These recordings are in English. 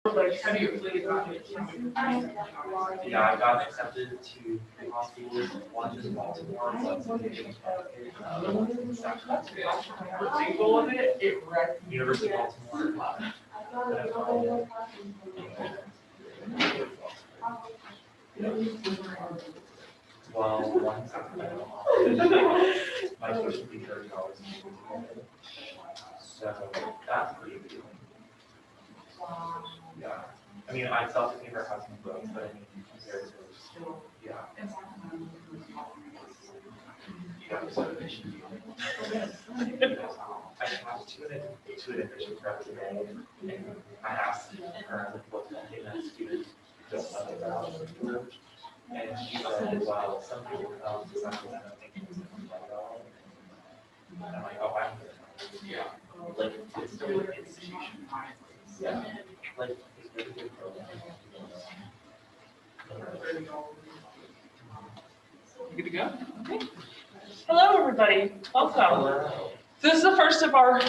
Like, how do you feel about it? Yeah, I got accepted to hospitals, one in Baltimore, but The single of it wrecked me. University of Baltimore. Well, once my tuition would be $30. So that's pretty good. Yeah. I mean, I still have to pay for housing and books, but I mean, compared to, yeah. I have two admissions reps today, and I asked her like, what the student just about, and she said, well, some people come to Sacramento thinking it's going to be $1. And I'm like, oh, I'm good. Yeah. Like, it's still an institution. Yeah. Like, it's really good program. Good to go? Okay. Hello, everybody. Welcome. Hello. This is the first of our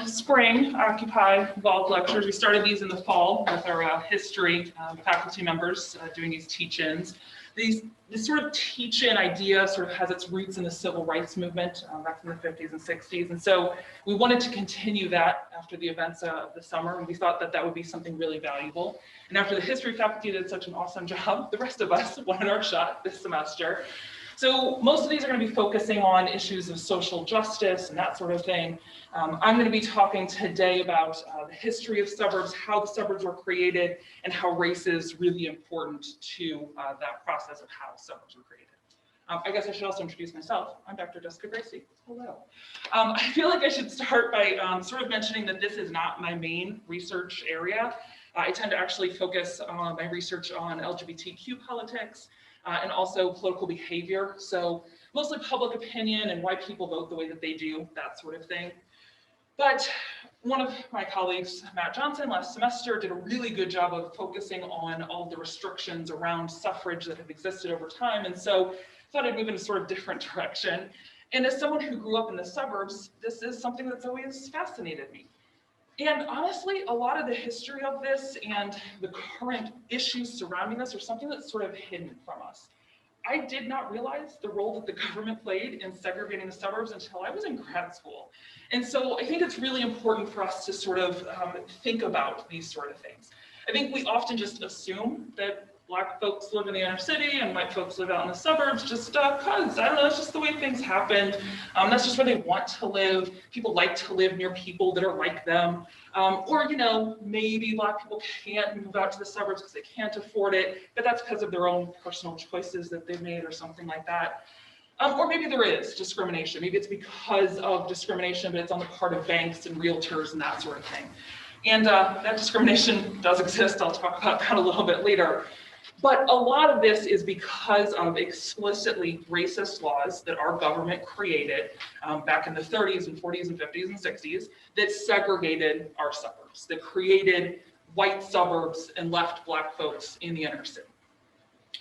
spring Occupy Vault lectures. We started these in the fall with our history faculty members doing these teach-ins. This sort of teach-in idea sort of has its roots in the civil rights movement back in the 50s and 60s. And so we wanted to continue that after the events of the summer, and we thought that that would be something really valuable. And after the history faculty did such an awesome job, the rest of us wanted our shot this semester. So most of these are going to be focusing on issues of social justice and that sort of thing. I'm going to be talking today about the history of suburbs, how the suburbs were created, and how race is really important to that process of how suburbs were created. I guess I should also introduce myself. I'm Dr. Jessica Gracey. Hello. I feel like I should start by sort of mentioning that this is not my main research area. I tend to actually focus my research on LGBTQ politics, and also political behavior. So mostly public opinion and why people vote the way that they do, that sort of thing. But one of my colleagues, Matt Johnson, last semester did a really good job of focusing on all the restrictions around suffrage that have existed over time. And so I thought I'd move in a sort of different direction. And as someone who grew up in the suburbs, this is something that's always fascinated me. And honestly, a lot of the history of this and the current issues surrounding this are something that's sort of hidden from us. I did not realize the role that the government played in segregating the suburbs until I was in grad school. And so I think it's really important for us to sort of think about these sort of things. I think we often just assume that Black folks live in the inner city and white folks live out in the suburbs just because, I don't know, it's just the way things happened. That's just where they want to live. People like to live near people that are like them. Or, you know, maybe Black people can't move out to the suburbs because they can't afford it, but that's because of their own personal choices that they've made or something like that. Or maybe there is discrimination. Maybe it's because of discrimination, but it's on the part of banks and realtors and that sort of thing. And that discrimination does exist. I'll talk about that a little bit later. But a lot of this is because of explicitly racist laws that our government created back in the 30s and 40s and 50s and 60s that segregated our suburbs, that created white suburbs and left Black folks in the inner city.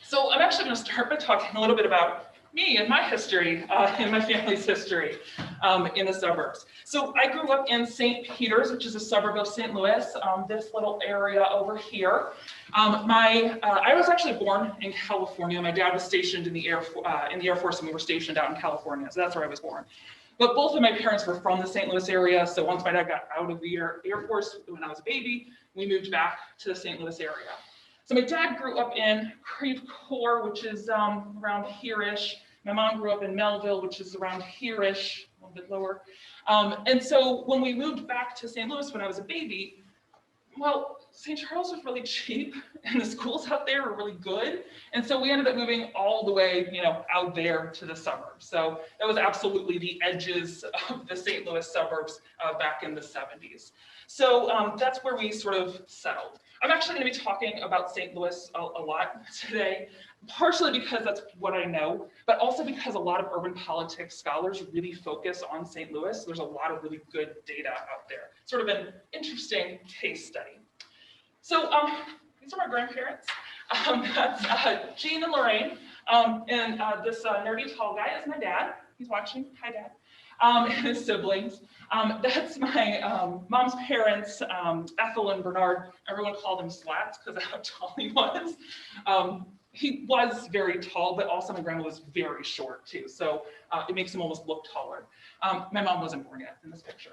So I'm actually going to start by talking a little bit about me and my history, and my family's history in the suburbs. So I grew up in St. Peter's, which is a suburb of St. Louis, this little area over here. I was actually born in California. My dad was stationed in the Air Force, and we were stationed out in California, so that's where I was born. But both of my parents were from the St. Louis area, so once my dad got out of the Air Force when I was a baby, we moved back to the St. Louis area. So my dad grew up in Creve Coeur, which is around here-ish. My mom grew up in Melville, which is around here-ish, a little bit lower. And so when we moved back to St. Louis when I was a baby, well, St. Charles was really cheap and the schools out there were really good. And so we ended up moving all the way, you know, out there to the suburbs. So that was absolutely the edges of the St. Louis suburbs back in the 70s. So that's where we sort of settled. I'm actually going to be talking about St. Louis a lot today, partially because that's what I know, but also because a lot of urban politics scholars really focus on St. Louis. There's a lot of really good data out there, sort of an interesting case study. So these are my grandparents. That's Jean and Lorraine, and this nerdy tall guy is my dad. He's watching. Hi, Dad. and his siblings. That's my mom's parents, Ethel and Bernard. Everyone called him Slats because of how tall he was. He was very tall, but also my grandma was very short too, so it makes him almost look taller. My mom wasn't born yet in this picture.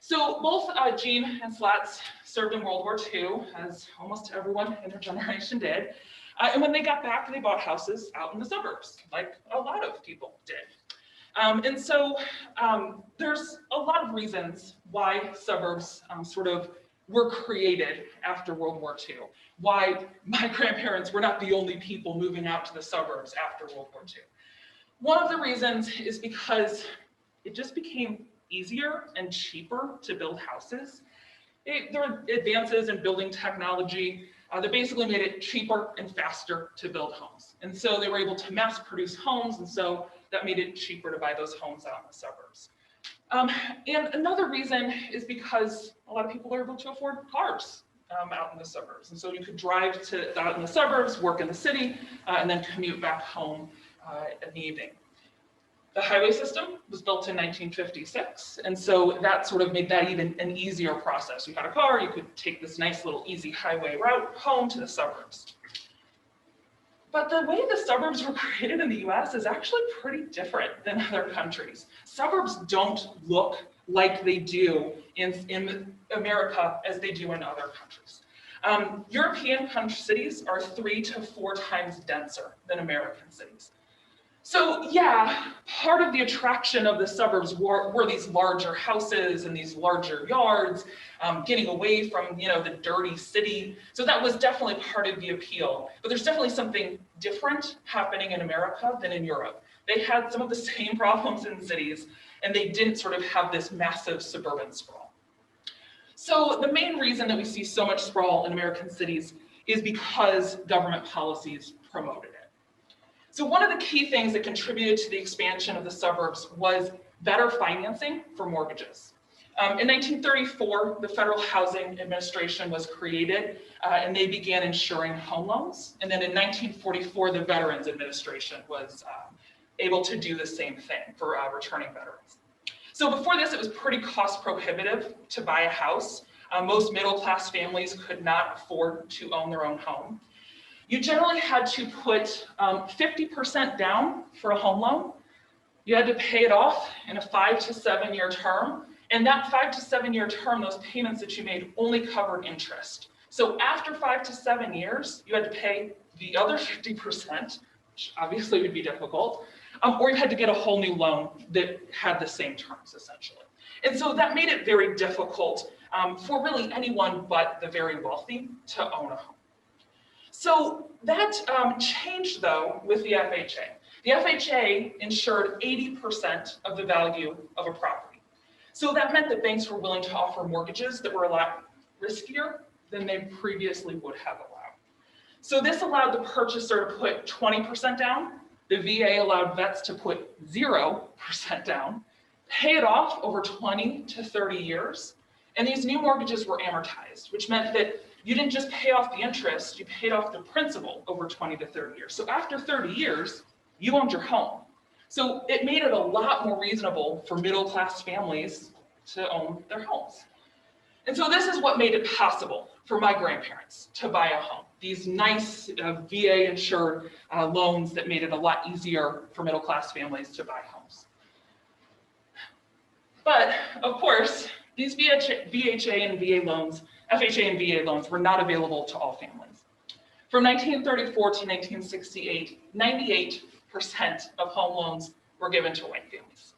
So both Jean and Slats served in World War II, as almost everyone in their generation did. And when they got back, they bought houses out in the suburbs, like a lot of people did. And so there's a lot of reasons why suburbs sort of were created after World War II, why my grandparents were not the only people moving out to the suburbs after World War II. One of the reasons is because it just became easier and cheaper to build houses. There are advances in building technology that basically made it cheaper and faster to build homes. And so they were able to mass produce homes, and so that made it cheaper to buy those homes out in the suburbs. And another reason is because a lot of people are able to afford cars out in the suburbs. And so you could drive out in the suburbs, work in the city, and then commute back home in the evening. The highway system was built in 1956, and so that sort of made that even an easier process. You had a car, you could take this nice little easy highway route home to the suburbs. But the way the suburbs were created in the US is actually pretty different than other countries. Suburbs don't look like they do in America as they do in other countries. European cities are 3 to 4 times denser than American cities. So yeah, part of the attraction of the suburbs were these larger houses and these larger yards, getting away from the dirty city. So that was definitely part of the appeal. But there's definitely something different happening in America than in Europe. They had some of the same problems in cities, and they didn't sort of have this massive suburban sprawl. So the main reason that we see so much sprawl in American cities is because government policies promoted it. So one of the key things that contributed to the expansion of the suburbs was better financing for mortgages. In 1934, the Federal Housing Administration was created, and they began insuring home loans. And then in 1944, the Veterans Administration was able to do the same thing for returning veterans. So before this, it was pretty cost prohibitive to buy a house. Most middle-class families could not afford to own their own home. You generally had to put 50% down for a home loan. You had to pay it off in a 5 to 7 year term. And that 5 to 7 year term, those payments that you made only covered interest. So after 5 to 7 years, you had to pay the other 50%, which obviously would be difficult, or you had to get a whole new loan that had the same terms, essentially. And so that made it very difficult for really anyone but the very wealthy to own a home. So that changed, though, with the FHA. The FHA insured 80% of the value of a property. So that meant that banks were willing to offer mortgages that were a lot riskier than they previously would have allowed. So this allowed the purchaser to put 20% down. The VA allowed vets to put 0% down, pay it off over 20 to 30 years. And these new mortgages were amortized, which meant that you didn't just pay off the interest, you paid off the principal over 20 to 30 years. So after 30 years, you owned your home. So it made it a lot more reasonable for middle-class families to own their homes. And so this is what made it possible for my grandparents to buy a home. These nice VA-insured loans that made it a lot easier for middle-class families to buy homes. But of course, these FHA and VA loans were not available to all families. From 1934 to 1968, 98% of home loans were given to white families.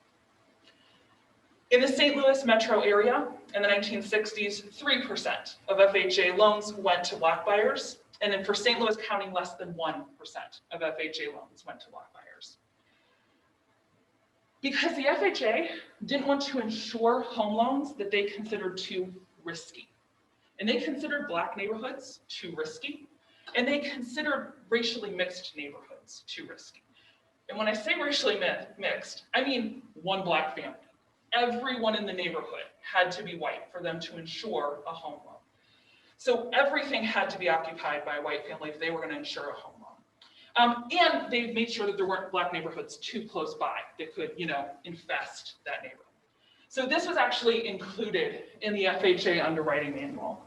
In the St. Louis metro area in the 1960s, 3% of FHA loans went to Black buyers, and then for St. Louis County, less than 1% of FHA loans went to Black buyers. Because the FHA didn't want to insure home loans that they considered too risky. And they considered Black neighborhoods too risky, and they considered racially mixed neighborhoods too risky. And when I say racially mixed, I mean one Black family. Everyone in the neighborhood had to be white for them to insure a home loan. So everything had to be occupied by a white family if they were going to insure a home loan. And they made sure that there weren't Black neighborhoods too close by that could, infest that neighborhood. So this was actually included in the FHA underwriting manual.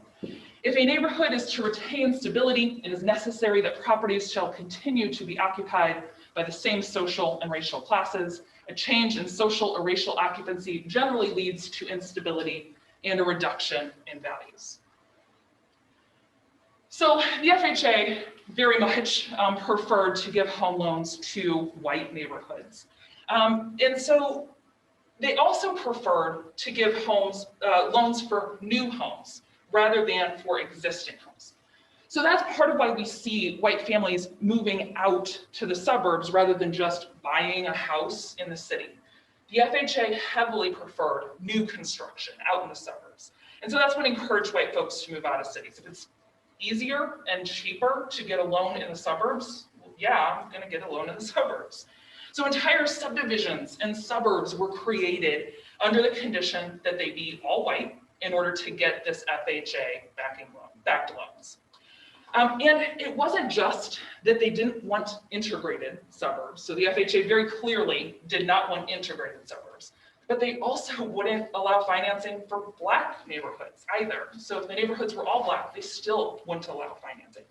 If a neighborhood is to retain stability, it is necessary that properties shall continue to be occupied by the same social and racial classes. A change in social or racial occupancy generally leads to instability and a reduction in values. So the FHA very much preferred to give home loans to white neighborhoods. And so they also preferred to give loans for new homes rather than for existing homes. So that's part of why we see white families moving out to the suburbs rather than just buying a house in the city. The FHA heavily preferred new construction out in the suburbs. And so that's what encouraged white folks to move out of cities. If it's easier and cheaper to get a loan in the suburbs, well, yeah, I'm gonna get a loan in the suburbs. So entire subdivisions and suburbs were created under the condition that they be all white in order to get this FHA backed loans. And it wasn't just that they didn't want integrated suburbs. So the FHA very clearly did not want integrated suburbs, but they also wouldn't allow financing for Black neighborhoods either. So if the neighborhoods were all Black, they still wouldn't allow financing.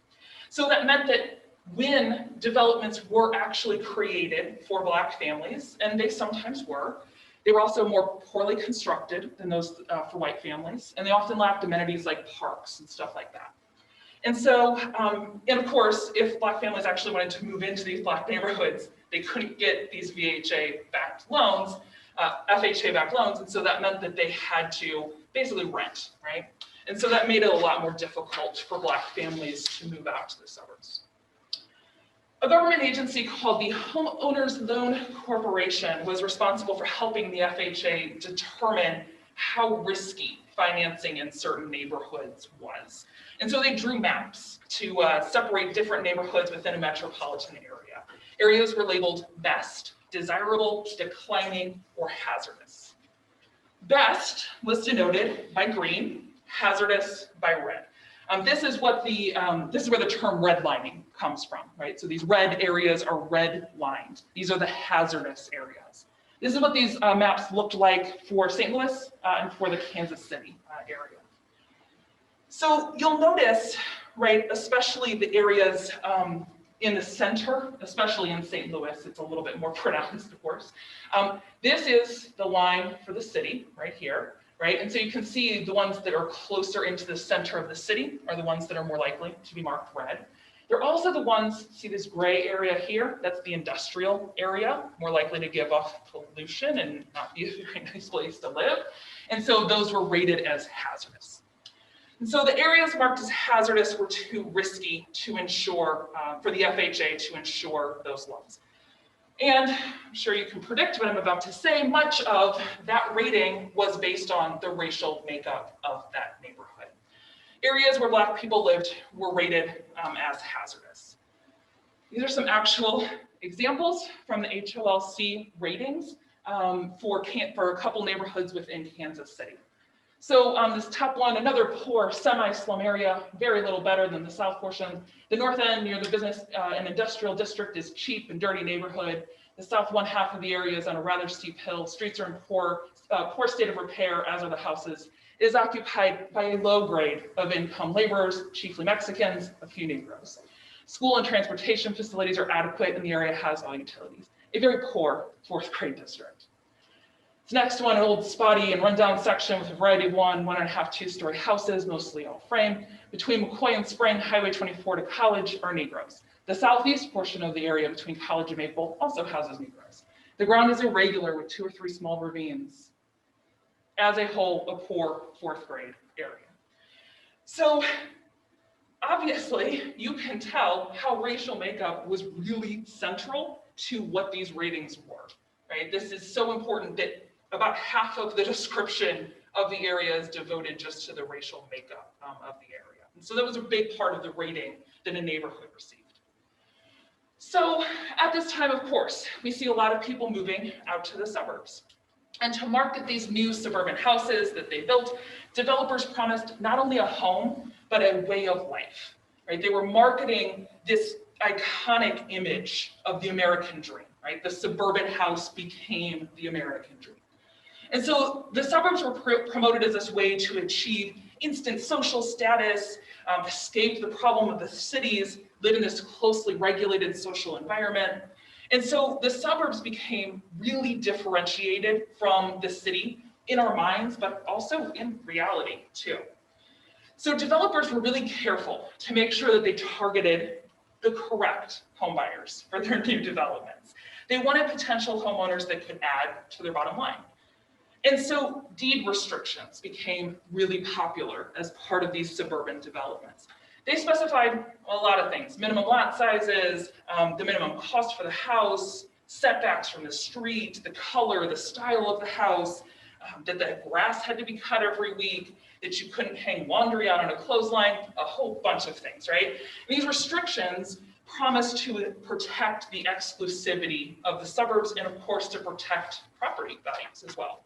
So that meant that when developments were actually created for Black families, and they sometimes were, they were also more poorly constructed than those for white families, and they often lacked amenities like parks and stuff like that. And so, and of course, if Black families actually wanted to move into these Black neighborhoods, they couldn't get these FHA-backed loans, and so that meant that they had to basically rent, right? And so that made it a lot more difficult for Black families to move out to the suburbs. A government agency called the Homeowners Loan Corporation was responsible for helping the FHA determine how risky financing in certain neighborhoods was. And so they drew maps to separate different neighborhoods within a metropolitan area. Areas were labeled best, desirable, declining, or hazardous. Best was denoted by green, hazardous by red. This is where the term redlining comes from, right? So these red areas are red lined. These are the hazardous areas. This is what these maps looked like for St. Louis and for the Kansas City area. So you'll notice, right, especially the areas in the center, especially in St. Louis, it's a little bit more pronounced, of course. This is the line for the city right here. Right, and so you can see the ones that are closer into the center of the city are the ones that are more likely to be marked red. They're also the ones, see this gray area here, that's the industrial area, more likely to give off pollution and not be a very nice place to live. And so those were rated as hazardous. And so the areas marked as hazardous were too risky to insure, for the FHA to insure those loans. And I'm sure you can predict what I'm about to say, much of that rating was based on the racial makeup of that neighborhood. Areas where Black people lived were rated as hazardous. These are some actual examples from the HOLC ratings for a couple neighborhoods within Kansas City. So this top one, another poor semi-slum area, very little better than the south portion. The north end near the business and industrial district is cheap and dirty neighborhood. The south one half of the area is on a rather steep hill. Streets are in poor state of repair, as are the houses. It is occupied by a low grade of income laborers, chiefly Mexicans, a few Negroes. School and transportation facilities are adequate, and the area has all utilities. A very poor fourth grade district. This next one, an old spotty and rundown section with a variety of 1.5, two-story houses, mostly all frame. Between McCoy and Spring, Highway 24 to College are Negroes. The southeast portion of the area between College and Maple also houses Negroes. The ground is irregular with 2 or 3 small ravines. As a whole, a poor fourth grade area. So obviously, you can tell how racial makeup was really central to what these ratings were, right? This is so important that about half of the description of the area is devoted just to the racial makeup of the area. And so that was a big part of the rating that a neighborhood received. So at this time, of course, we see a lot of people moving out to the suburbs. And to market these new suburban houses that they built, developers promised not only a home, but a way of life, right? They were marketing this iconic image of the American dream, right? The suburban house became the American dream. And so the suburbs were promoted as this way to achieve instant social status, escape the problem of the cities, live in this closely regulated social environment. And so the suburbs became really differentiated from the city in our minds, but also in reality too. So developers were really careful to make sure that they targeted the correct home buyers for their new developments. They wanted potential homeowners that could add to their bottom line. And so deed restrictions became really popular as part of these suburban developments. They specified a lot of things: minimum lot sizes, the minimum cost for the house, setbacks from the street, the color, the style of the house, that the grass had to be cut every week, that you couldn't hang laundry out on a clothesline, a whole bunch of things, right? These restrictions promised to protect the exclusivity of the suburbs and, of course, to protect property values as well.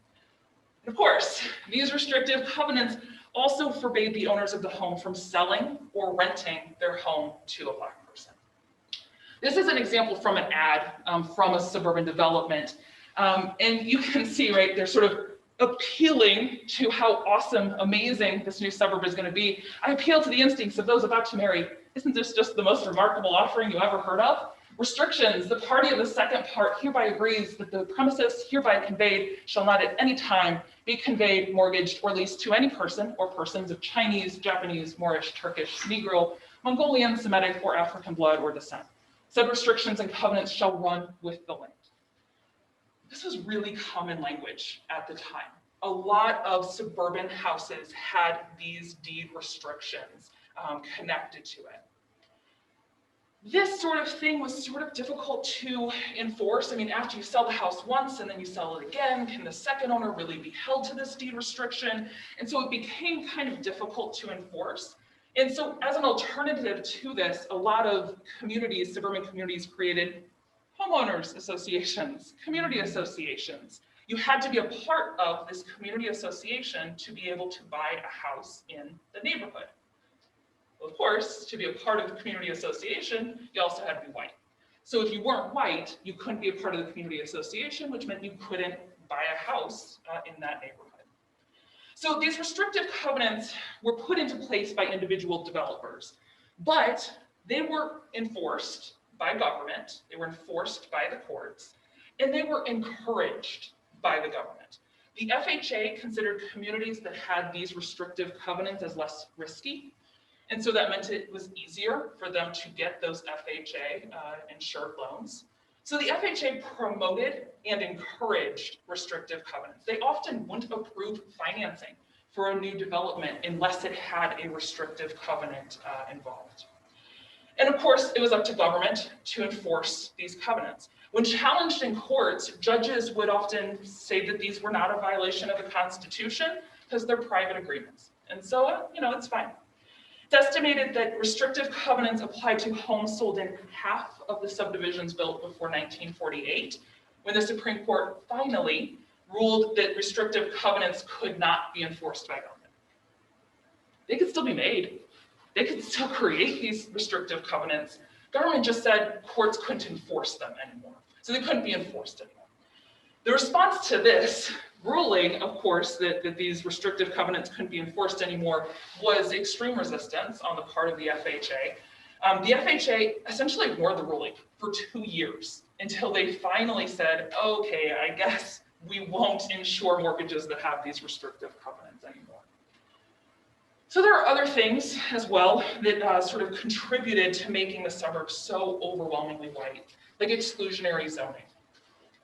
And of course, these restrictive covenants also forbade the owners of the home from selling or renting their home to a Black person. This is an example from an ad from a suburban development. And you can see, right, they're sort of appealing to how awesome, amazing this new suburb is going to be. I appeal to the instincts of those about to marry. Isn't this just the most remarkable offering you ever heard of? Restrictions: the party of the second part hereby agrees that the premises hereby conveyed shall not at any time be conveyed, mortgaged, or leased to any person or persons of Chinese, Japanese, Moorish, Turkish, Negro, Mongolian, Semitic, or African blood or descent. Said restrictions and covenants shall run with the land. This was really common language at the time. A lot of suburban houses had these deed restrictions connected to it. This sort of thing was sort of difficult to enforce. I mean, after you sell the house once and then you sell it again, can the second owner really be held to this deed restriction? And so it became kind of difficult to enforce. And so as an alternative to this, a lot of communities, suburban communities, created homeowners associations, community associations. You had to be a part of this community association to be able to buy a house in the neighborhood. Of course, to be a part of the community association, you also had to be white. So if you weren't white, you couldn't be a part of the community association, which meant you couldn't buy a house in that neighborhood. So these restrictive covenants were put into place by individual developers, but they were enforced by government, they were enforced by the courts, and they were encouraged by the government. The FHA considered communities that had these restrictive covenants as less risky. And so that meant it was easier for them to get those FHA insured loans. So the FHA promoted and encouraged restrictive covenants. They often wouldn't approve financing for a new development unless it had a restrictive covenant involved. And of course, it was up to government to enforce these covenants. When challenged in courts, judges would often say that these were not a violation of the Constitution because they're private agreements. And so, it's fine. It's estimated that restrictive covenants applied to homes sold in half of the subdivisions built before 1948, when the Supreme Court finally ruled that restrictive covenants could not be enforced by government. They could still be made. They could still create these restrictive covenants. Government just said courts couldn't enforce them anymore. So they couldn't be enforced anymore. The response to this ruling, of course, that these restrictive covenants couldn't be enforced anymore was extreme resistance on the part of the FHA. The FHA essentially ignored the ruling for 2 years until they finally said, okay, I guess we won't insure mortgages that have these restrictive covenants anymore. So there are other things as well that sort of contributed to making the suburbs so overwhelmingly white, like exclusionary zoning.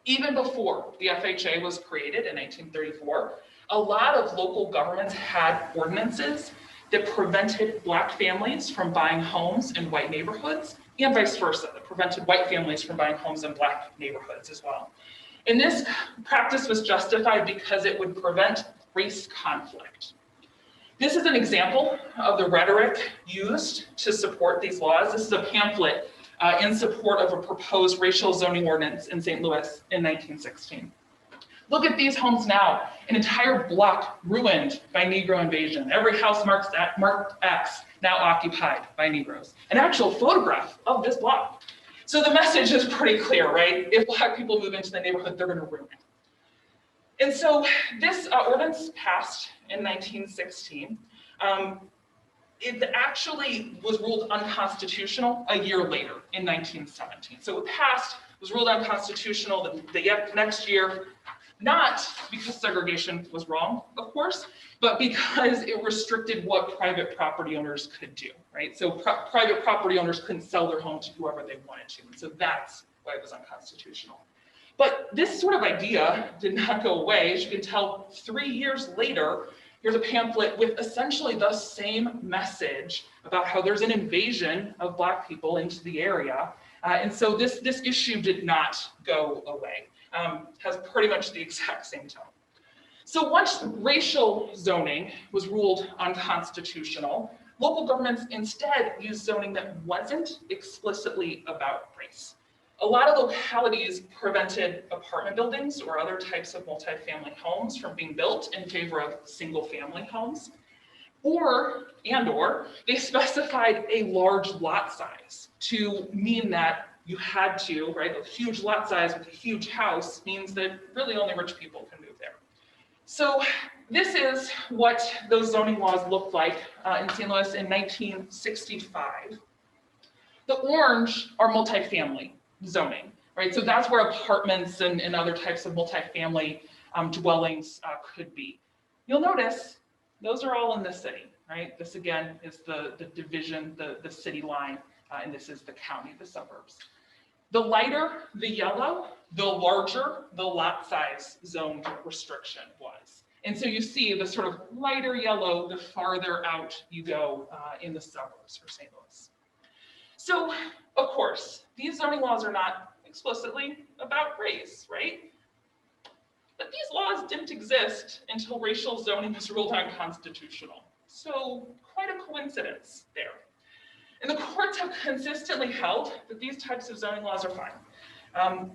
Even before the FHA was created in 1934, a lot of local governments had ordinances that prevented Black families from buying homes in white neighborhoods, and vice versa, that prevented white families from buying homes in Black neighborhoods as well. And this practice was justified because it would prevent race conflict. This is an example of the rhetoric used to support these laws. This is a pamphlet in support of a proposed racial zoning ordinance in St. Louis in 1916. Look at these homes now, an entire block ruined by Negro invasion. Every house marked X, now occupied by Negroes. An actual photograph of this block. So the message is pretty clear, right? If Black people move into the neighborhood, they're gonna ruin it. And so this ordinance passed in 1916. It actually was ruled unconstitutional a year later in 1917. So it passed, was ruled unconstitutional the next year, not because segregation was wrong, of course, but because it restricted what private property owners could do, right? So private property owners couldn't sell their home to whoever they wanted to. And so that's why it was unconstitutional. But this sort of idea did not go away. As you can tell, 3 years later, here's a pamphlet with essentially the same message about how there's an invasion of Black people into the area. And so this issue did not go away. Has pretty much the exact same tone. So once racial zoning was ruled unconstitutional, local governments instead used zoning that wasn't explicitly about race. A lot of localities prevented apartment buildings or other types of multifamily homes from being built in favor of single-family homes, or they specified a large lot size to mean that you had to, right? A huge lot size with a huge house means that really only rich people can move there. So this is what those zoning laws looked like in St. Louis in 1965. The orange are multifamily zoning, right? So that's where apartments and other types of multifamily dwellings could be. You'll notice those are all in the city, right? This again is the division, the city line, and this is the county, the suburbs. The lighter the yellow, the larger the lot size zone restriction was. And so you see the sort of lighter yellow, the farther out you go in the suburbs for St. Louis. So, of course, these zoning laws are not explicitly about race, right? But these laws didn't exist until racial zoning was ruled unconstitutional. So, quite a coincidence there. And the courts have consistently held that these types of zoning laws are fine.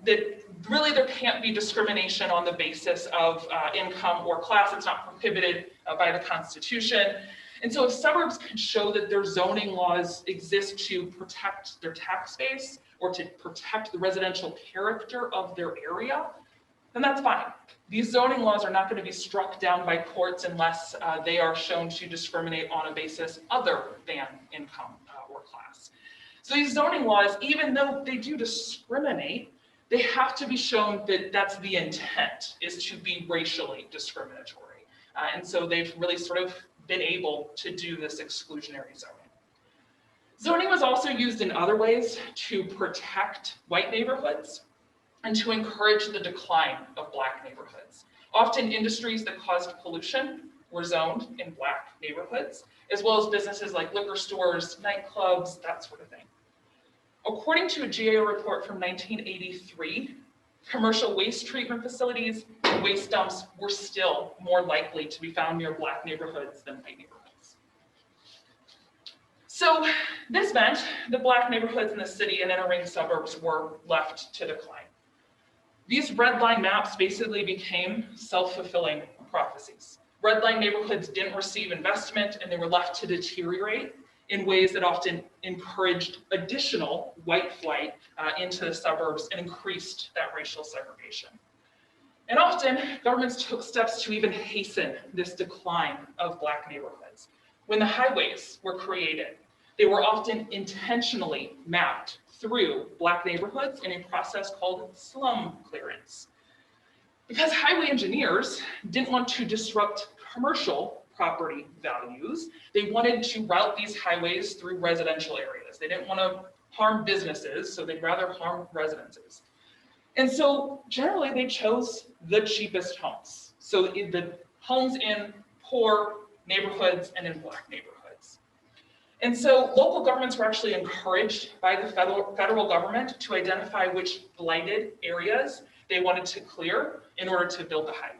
That really there can't be discrimination on the basis of income or class. It's not prohibited by the Constitution. And so if suburbs can show that their zoning laws exist to protect their tax base or to protect the residential character of their area, then that's fine. These zoning laws are not going to be struck down by courts unless they are shown to discriminate on a basis other than income or class. So these zoning laws, even though they do discriminate, they have to be shown that that's the intent, is to be racially discriminatory. And so they've really sort of been able to do this exclusionary zoning. Zoning was also used in other ways to protect white neighborhoods and to encourage the decline of Black neighborhoods. Often industries that caused pollution were zoned in Black neighborhoods, as well as businesses like liquor stores, nightclubs, that sort of thing. According to a GAO report from 1983, commercial waste treatment facilities and waste dumps were still more likely to be found near Black neighborhoods than white neighborhoods. So this meant that Black neighborhoods in the city and inner ring suburbs were left to decline. These red line maps basically became self-fulfilling prophecies. Red line neighborhoods didn't receive investment and they were left to deteriorate in ways that often encouraged additional white flight into the suburbs and increased that racial segregation. And often, governments took steps to even hasten this decline of Black neighborhoods. When the highways were created, they were often intentionally mapped through Black neighborhoods in a process called slum clearance. Because highway engineers didn't want to disrupt commercial property values, they wanted to route these highways through residential areas. They didn't want to harm businesses, so they'd rather harm residences. And so generally they chose the cheapest homes. So the homes in poor neighborhoods and in Black neighborhoods. And so local governments were actually encouraged by the federal government to identify which blighted areas they wanted to clear in order to build the highway.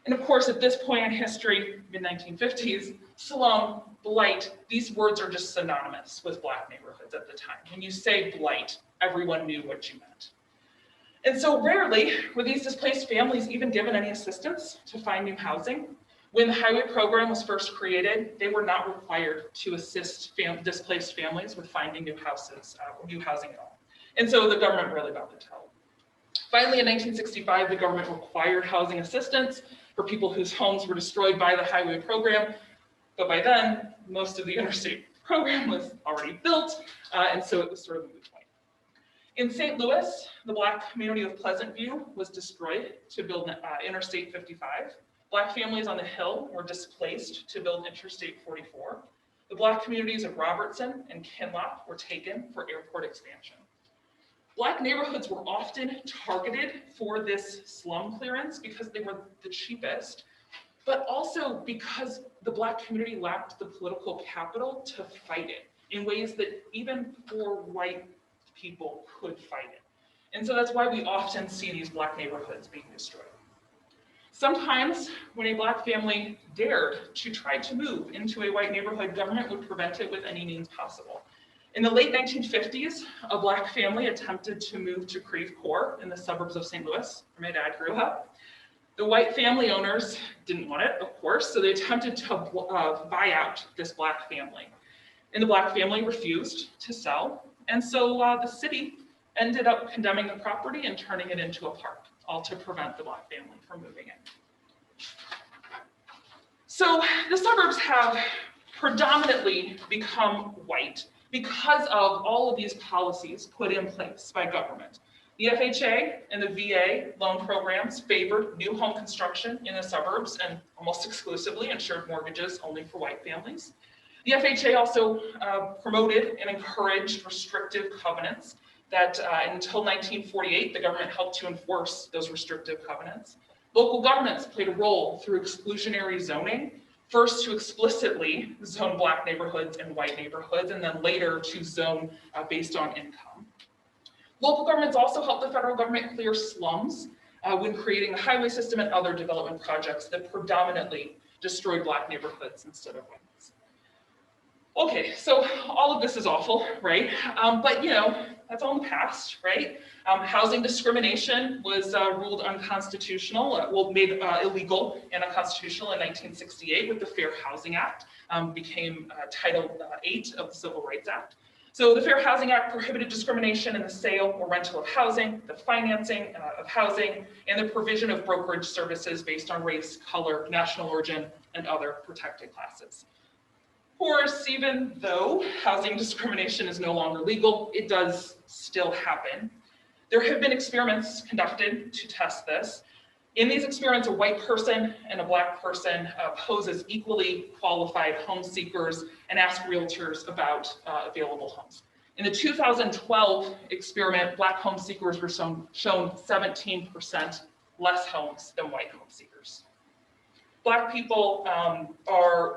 And of course, at this point in history, mid-1950s, slum, blight, these words are just synonymous with Black neighborhoods at the time. When you say blight, everyone knew what you meant. And so rarely were these displaced families even given any assistance to find new housing. When the highway program was first created, they were not required to assist displaced families with finding new houses, new housing at all. And so the government really got the toe. Finally, in 1965, the government required housing assistance for people whose homes were destroyed by the highway program. But by then, most of the interstate program was already built, and so it was sort of a moot point. In St. Louis, the Black community of Pleasant View was destroyed to build Interstate 55. Black families on the Hill were displaced to build Interstate 44. The Black communities of Robertson and Kinloch were taken for airport expansion. Black neighborhoods were often targeted for this slum clearance because they were the cheapest, but also because the Black community lacked the political capital to fight it in ways that even poor white people could fight it. And so that's why we often see these Black neighborhoods being destroyed. Sometimes when a Black family dared to try to move into a white neighborhood, government would prevent it with any means possible. In the late 1950s, a Black family attempted to move to Creve Coeur in the suburbs of St. Louis, where my dad grew up. The white family owners didn't want it, of course, so they attempted to buy out this Black family. And the Black family refused to sell, and so the city ended up condemning the property and turning it into a park, all to prevent the Black family from moving in. So the suburbs have predominantly become white because of all of these policies put in place by government. The FHA and the VA loan programs favored new home construction in the suburbs and almost exclusively insured mortgages only for white families. The FHA also promoted and encouraged restrictive covenants that until 1948, the government helped to enforce those restrictive covenants. Local governments played a role through exclusionary zoning, first to explicitly zone Black neighborhoods and white neighborhoods, and then later to zone based on income. Local governments also helped the federal government clear slums when creating the highway system and other development projects that predominantly destroyed Black neighborhoods instead of white ones. Okay, so all of this is awful, right? But that's all in the past, right? Housing discrimination was ruled unconstitutional, made illegal and unconstitutional in 1968 with the Fair Housing Act, became Title 8 of the Civil Rights Act. So the Fair Housing Act prohibited discrimination in the sale or rental of housing, the financing of housing, and the provision of brokerage services based on race, color, national origin, and other protected classes. Of course, even though housing discrimination is no longer legal, it does still happen. There have been experiments conducted to test this. In these experiments, a white person and a Black person pose as equally qualified home seekers and ask realtors about available homes. In the 2012 experiment, Black home seekers were shown 17% less homes than white home seekers. Black people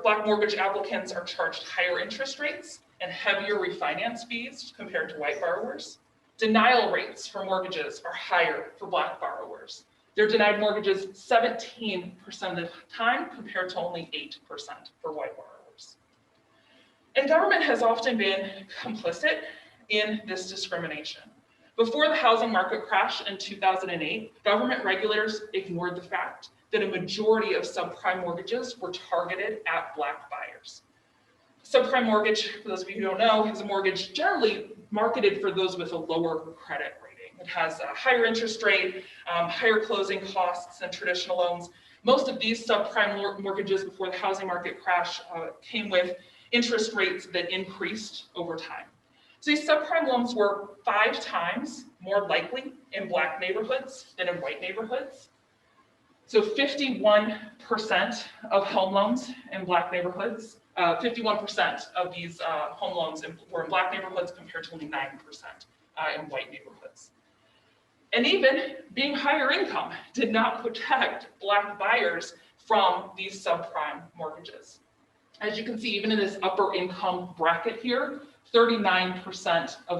Black mortgage applicants are charged higher interest rates and heavier refinance fees compared to white borrowers. Denial rates for mortgages are higher for Black borrowers. They're denied mortgages 17% of the time compared to only 8% for white borrowers. And government has often been complicit in this discrimination. Before the housing market crash in 2008, government regulators ignored the fact that a majority of subprime mortgages were targeted at Black buyers. Subprime mortgage, for those of you who don't know, is a mortgage generally marketed for those with a lower credit rating. It has a higher interest rate, higher closing costs than traditional loans. Most of these subprime mortgages before the housing market crash came with interest rates that increased over time. So these subprime loans were 5 times more likely in Black neighborhoods than in white neighborhoods. So 51% of home loans in Black neighborhoods, 51% of these home loans were in Black neighborhoods compared to only 9% in white neighborhoods. And even being higher income did not protect Black buyers from these subprime mortgages. As you can see, even in this upper income bracket here, 39% of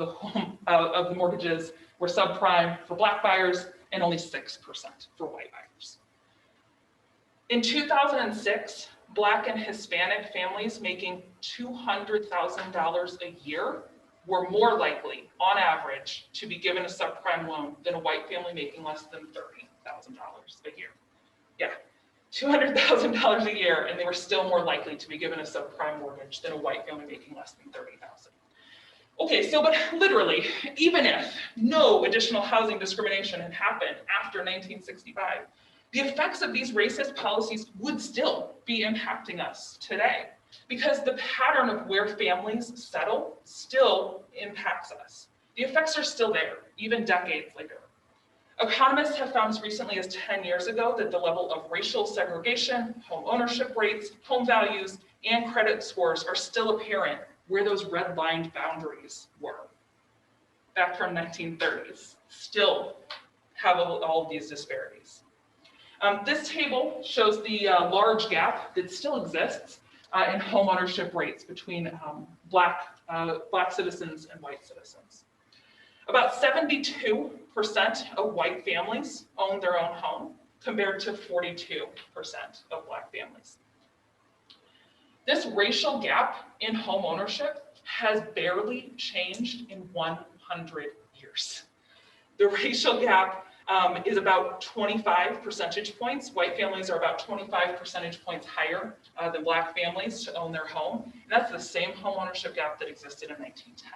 the mortgages were subprime for Black buyers and only 6% for white buyers. In 2006, Black and Hispanic families making $200,000 a year were more likely, on average, to be given a subprime loan than a white family making less than $30,000 a year. Yeah, $200,000 a year, and they were still more likely to be given a subprime mortgage than a white family making less than $30,000. Okay, so but literally, even if no additional housing discrimination had happened after 1965, the effects of these racist policies would still be impacting us today, because the pattern of where families settle still impacts us. The effects are still there, even decades later. Economists have found as recently as 10 years ago that the level of racial segregation, home ownership rates, home values, and credit scores are still apparent where those red-lined boundaries were back from 1930s, still have all of these disparities. This table shows the large gap that still exists in home ownership rates between Black citizens and white citizens. About 72% of white families own their own home, compared to 42% of Black families. This racial gap in home ownership has barely changed in 100 years. The racial gap is about 25 percentage points. White families are about 25 percentage points higher than Black families to own their home. And that's the same home ownership gap that existed in 1910.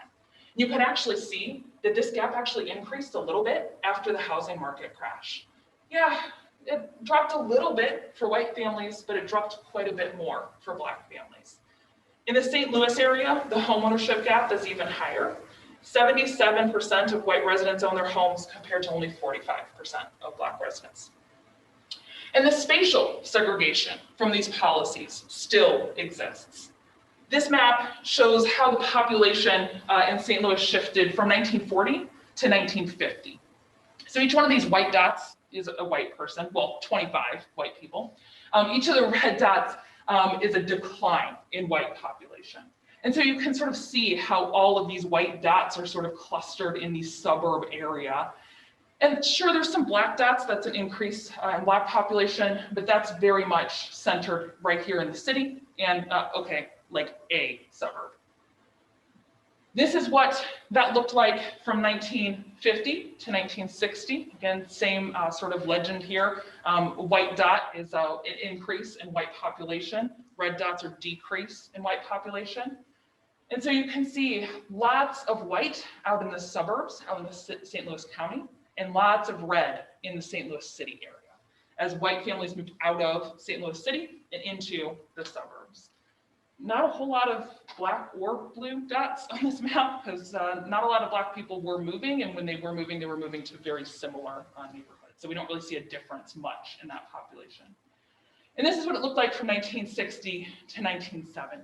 You can actually see that this gap actually increased a little bit after the housing market crash. Yeah, it dropped a little bit for white families, but it dropped quite a bit more for Black families. In the St. Louis area, the homeownership gap is even higher. 77% of white residents own their homes compared to only 45% of Black residents. And the spatial segregation from these policies still exists. This map shows how the population in St. Louis shifted from 1940 to 1950. So each one of these white dots is a white person, well, 25 white people. Each of the red dots is a decline in white population. And so you can sort of see how all of these white dots are sort of clustered in the suburb area. And sure, there's some Black dots, that's an increase in Black population, but that's very much centered right here in the city and, like a suburb. This is what that looked like from 1950 to 1960. Again, same sort of legend here. White dot is an increase in white population. Red dots are decrease in white population. And so you can see lots of white out in the suburbs, out in the St. Louis County, and lots of red in the St. Louis City area, as white families moved out of St. Louis City and into the suburbs. Not a whole lot of Black or blue dots on this map, because not a lot of Black people were moving, and when they were moving to very similar neighborhoods. So we don't really see a difference much in that population. And this is what it looked like from 1960 to 1970.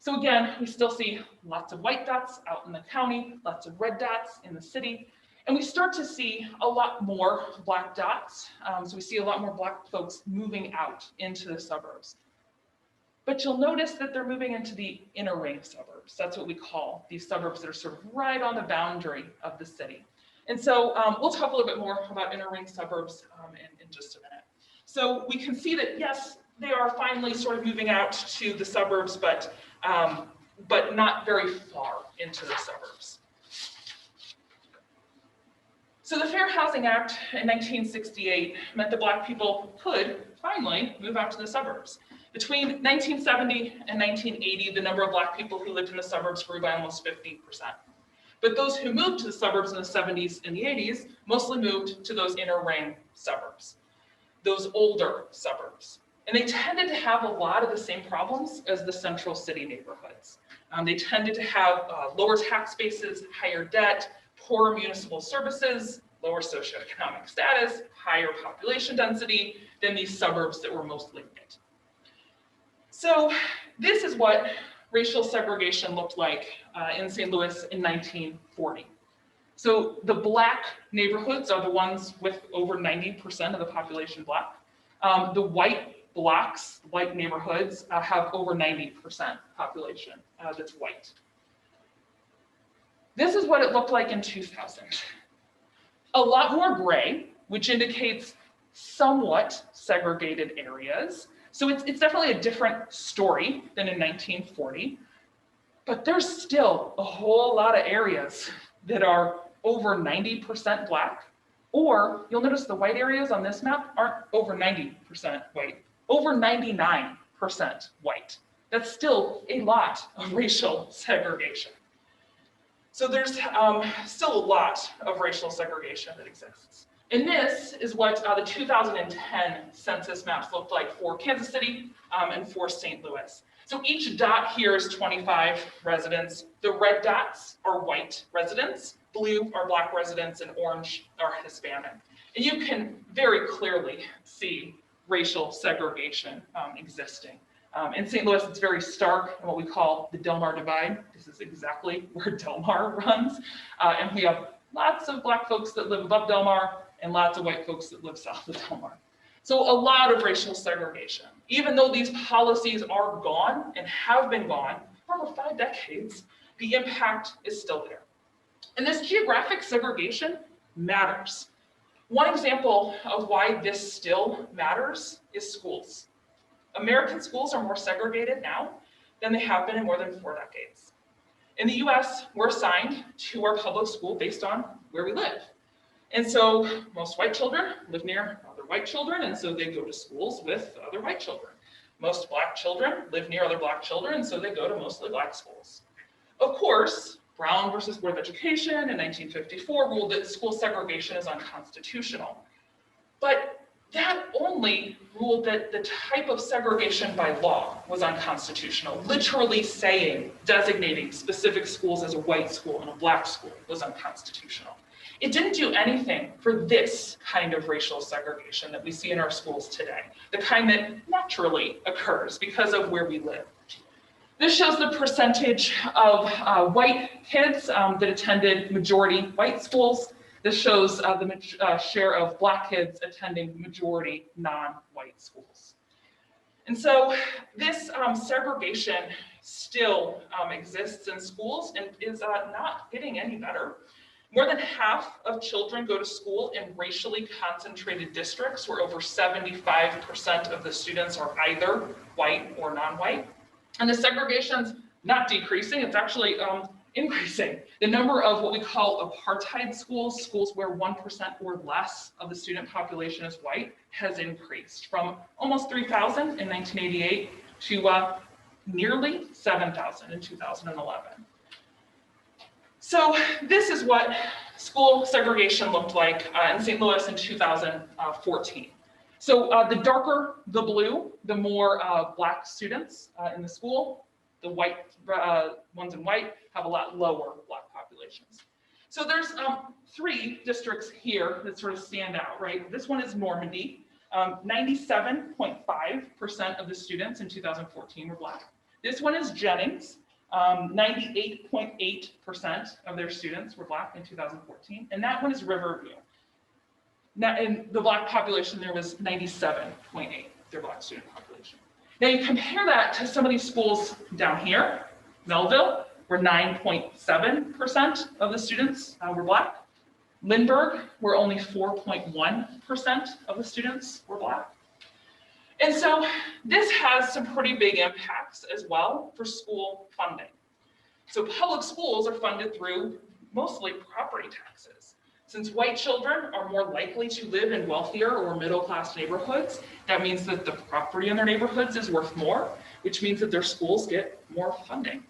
So again, we still see lots of white dots out in the county, lots of red dots in the city, and we start to see a lot more Black dots. So we see a lot more Black folks moving out into the suburbs. But you'll notice that they're moving into the inner ring suburbs. That's what we call these suburbs that are sort of right on the boundary of the city. And so we'll talk a little bit more about inner ring suburbs in just a minute. So we can see that, yes, they are finally sort of moving out to the suburbs, but not very far into the suburbs. So the Fair Housing Act in 1968 meant that Black people could finally move out to the suburbs. Between 1970 and 1980, the number of Black people who lived in the suburbs grew by almost 50%. But those who moved to the suburbs in the 70s and the 80s mostly moved to those inner ring suburbs, those older suburbs. And they tended to have a lot of the same problems as the central city neighborhoods. They tended to have lower tax bases, higher debt, poorer municipal services, lower socioeconomic status, higher population density than these suburbs that were mostly white. So this is what racial segregation looked like in St. Louis in 1940. So the Black neighborhoods are the ones with over 90% of the population Black. The white blocks, white neighborhoods have over 90% population that's white. This is what it looked like in 2000. A lot more gray, which indicates somewhat segregated areas. So it's definitely a different story than in 1940, but there's still a whole lot of areas that are over 90% Black, or you'll notice the white areas on this map aren't over 90% white, over 99% white. That's still a lot of racial segregation. So there's still a lot of racial segregation that exists. And this is what the 2010 census maps looked like for Kansas City and for St. Louis. So each dot here is 25 residents. The red dots are white residents, blue are Black residents, and orange are Hispanic. And you can very clearly see racial segregation existing. In St. Louis, it's very stark in what we call the Delmar Divide. This is exactly where Delmar runs. And we have lots of Black folks that live above Delmar and lots of white folks that live south of Delmar. So a lot of racial segregation. Even though these policies are gone and have been gone for over 5 decades, the impact is still there. And this geographic segregation matters. One example of why this still matters is schools. American schools are more segregated now than they have been in more than 4 decades. In the US, we're assigned to our public school based on where we live. And so most white children live near other white children, and so they go to schools with other white children. Most Black children live near other Black children, and so they go to mostly Black schools. Of course, Brown versus Board of Education in 1954 ruled that school segregation is unconstitutional. But that only ruled that the type of segregation by law was unconstitutional. Literally saying, designating specific schools as a white school and a Black school was unconstitutional. It didn't do anything for this kind of racial segregation that we see in our schools today, the kind that naturally occurs because of where we live. This shows the percentage of white kids that attended majority white schools. This shows the share of Black kids attending majority non-white schools. And so this segregation still exists in schools and is not getting any better. More than half of children go to school in racially concentrated districts where over 75% of the students are either white or non-white. And the segregation's not decreasing, it's actually increasing. The number of what we call apartheid schools, schools where 1% or less of the student population is white, has increased from almost 3,000 in 1988 to nearly 7,000 in 2011. So this is what school segregation looked like in St. Louis in 2014. So the darker the blue, the more Black students in the school. The white ones in white have a lot lower Black populations. So there's 3 districts here that sort of stand out, right? This one is Normandy. 97.5% of the students in 2014 were Black. This one is Jennings. 98.8% of their students were Black in 2014. And that one is Riverview. Now, in the Black population, there was 97.8, their Black student population. Now you compare that to some of these schools down here, Melville, where 9.7% of the students were Black. Lindbergh, where only 4.1% of the students were Black. And so this has some pretty big impacts as well for school funding. So public schools are funded through mostly property taxes. Since white children are more likely to live in wealthier or middle-class neighborhoods, that means that the property in their neighborhoods is worth more, which means that their schools get more funding.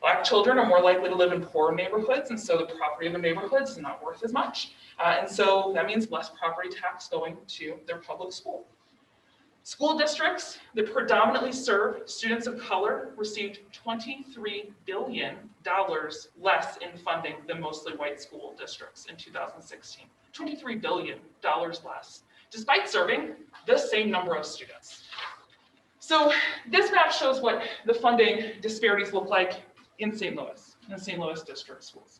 Black children are more likely to live in poorer neighborhoods, and so the property of their neighborhoods is not worth as much. And so that means less property tax going to their public school. School districts that predominantly serve students of color received $23 billion less in funding than mostly white school districts in 2016. $23 billion less, despite serving the same number of students. So this map shows what the funding disparities look like in St. Louis district schools.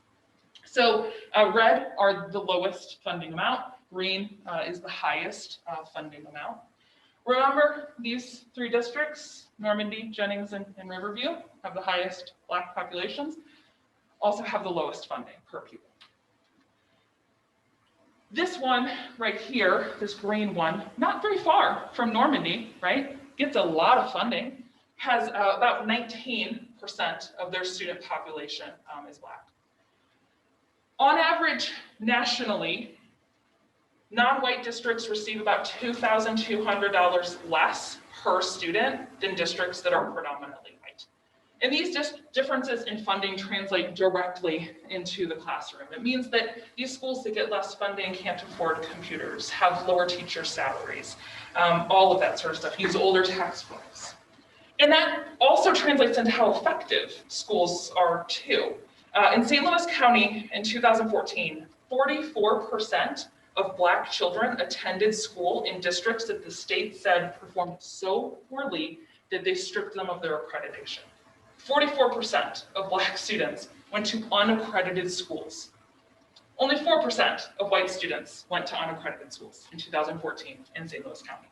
So red are the lowest funding amount, green is the highest funding amount. Remember, these 3 districts, Normandy, Jennings, and Riverview, have the highest Black populations, also have the lowest funding per pupil. This one right here, this green one, not very far from Normandy, right? Gets a lot of funding, has about 19% of their student population is Black. On average, nationally, non-white districts receive about $2,200 less per student than districts that are predominantly white. And these differences in funding translate directly into the classroom. It means that these schools that get less funding can't afford computers, have lower teacher salaries, all of that sort of stuff, use older textbooks. And that also translates into how effective schools are too. In St. Louis County in 2014, 44% of Black children attended school in districts that the state said performed so poorly that they stripped them of their accreditation. 44% of Black students went to unaccredited schools. Only 4% of white students went to unaccredited schools in 2014 in St. Louis County.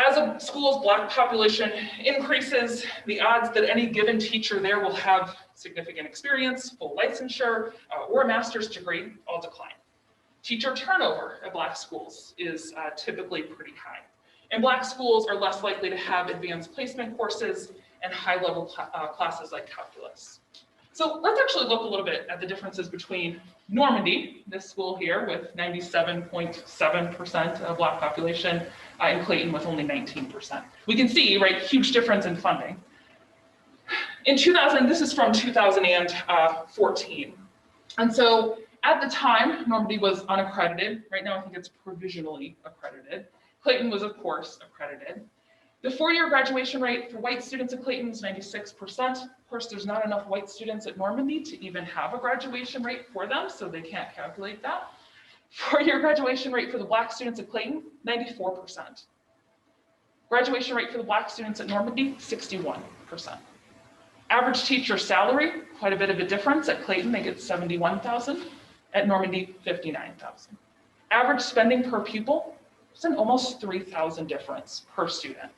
As a school's Black population increases, the odds that any given teacher there will have significant experience, full licensure, or a master's degree all decline. Teacher turnover at Black schools is typically pretty high. And Black schools are less likely to have advanced placement courses and high-level classes like calculus. So let's actually look a little bit at the differences between Normandy, this school here with 97.7% of Black population, and Clayton with only 19%. We can see, right, huge difference in funding. In 2000, this is from 2014. And so at the time, Normandy was unaccredited. Right now, I think it's provisionally accredited. Clayton was, of course, accredited. The four-year graduation rate for white students at Clayton is 96%. Of course, there's not enough white students at Normandy to even have a graduation rate for them, so they can't calculate that. Four-year graduation rate for the Black students at Clayton, 94%. Graduation rate for the Black students at Normandy, 61%. Average teacher salary, quite a bit of a difference. At Clayton, they get $71,000. At Normandy, $59,000. Average spending per pupil, it's an almost $3,000 difference per student.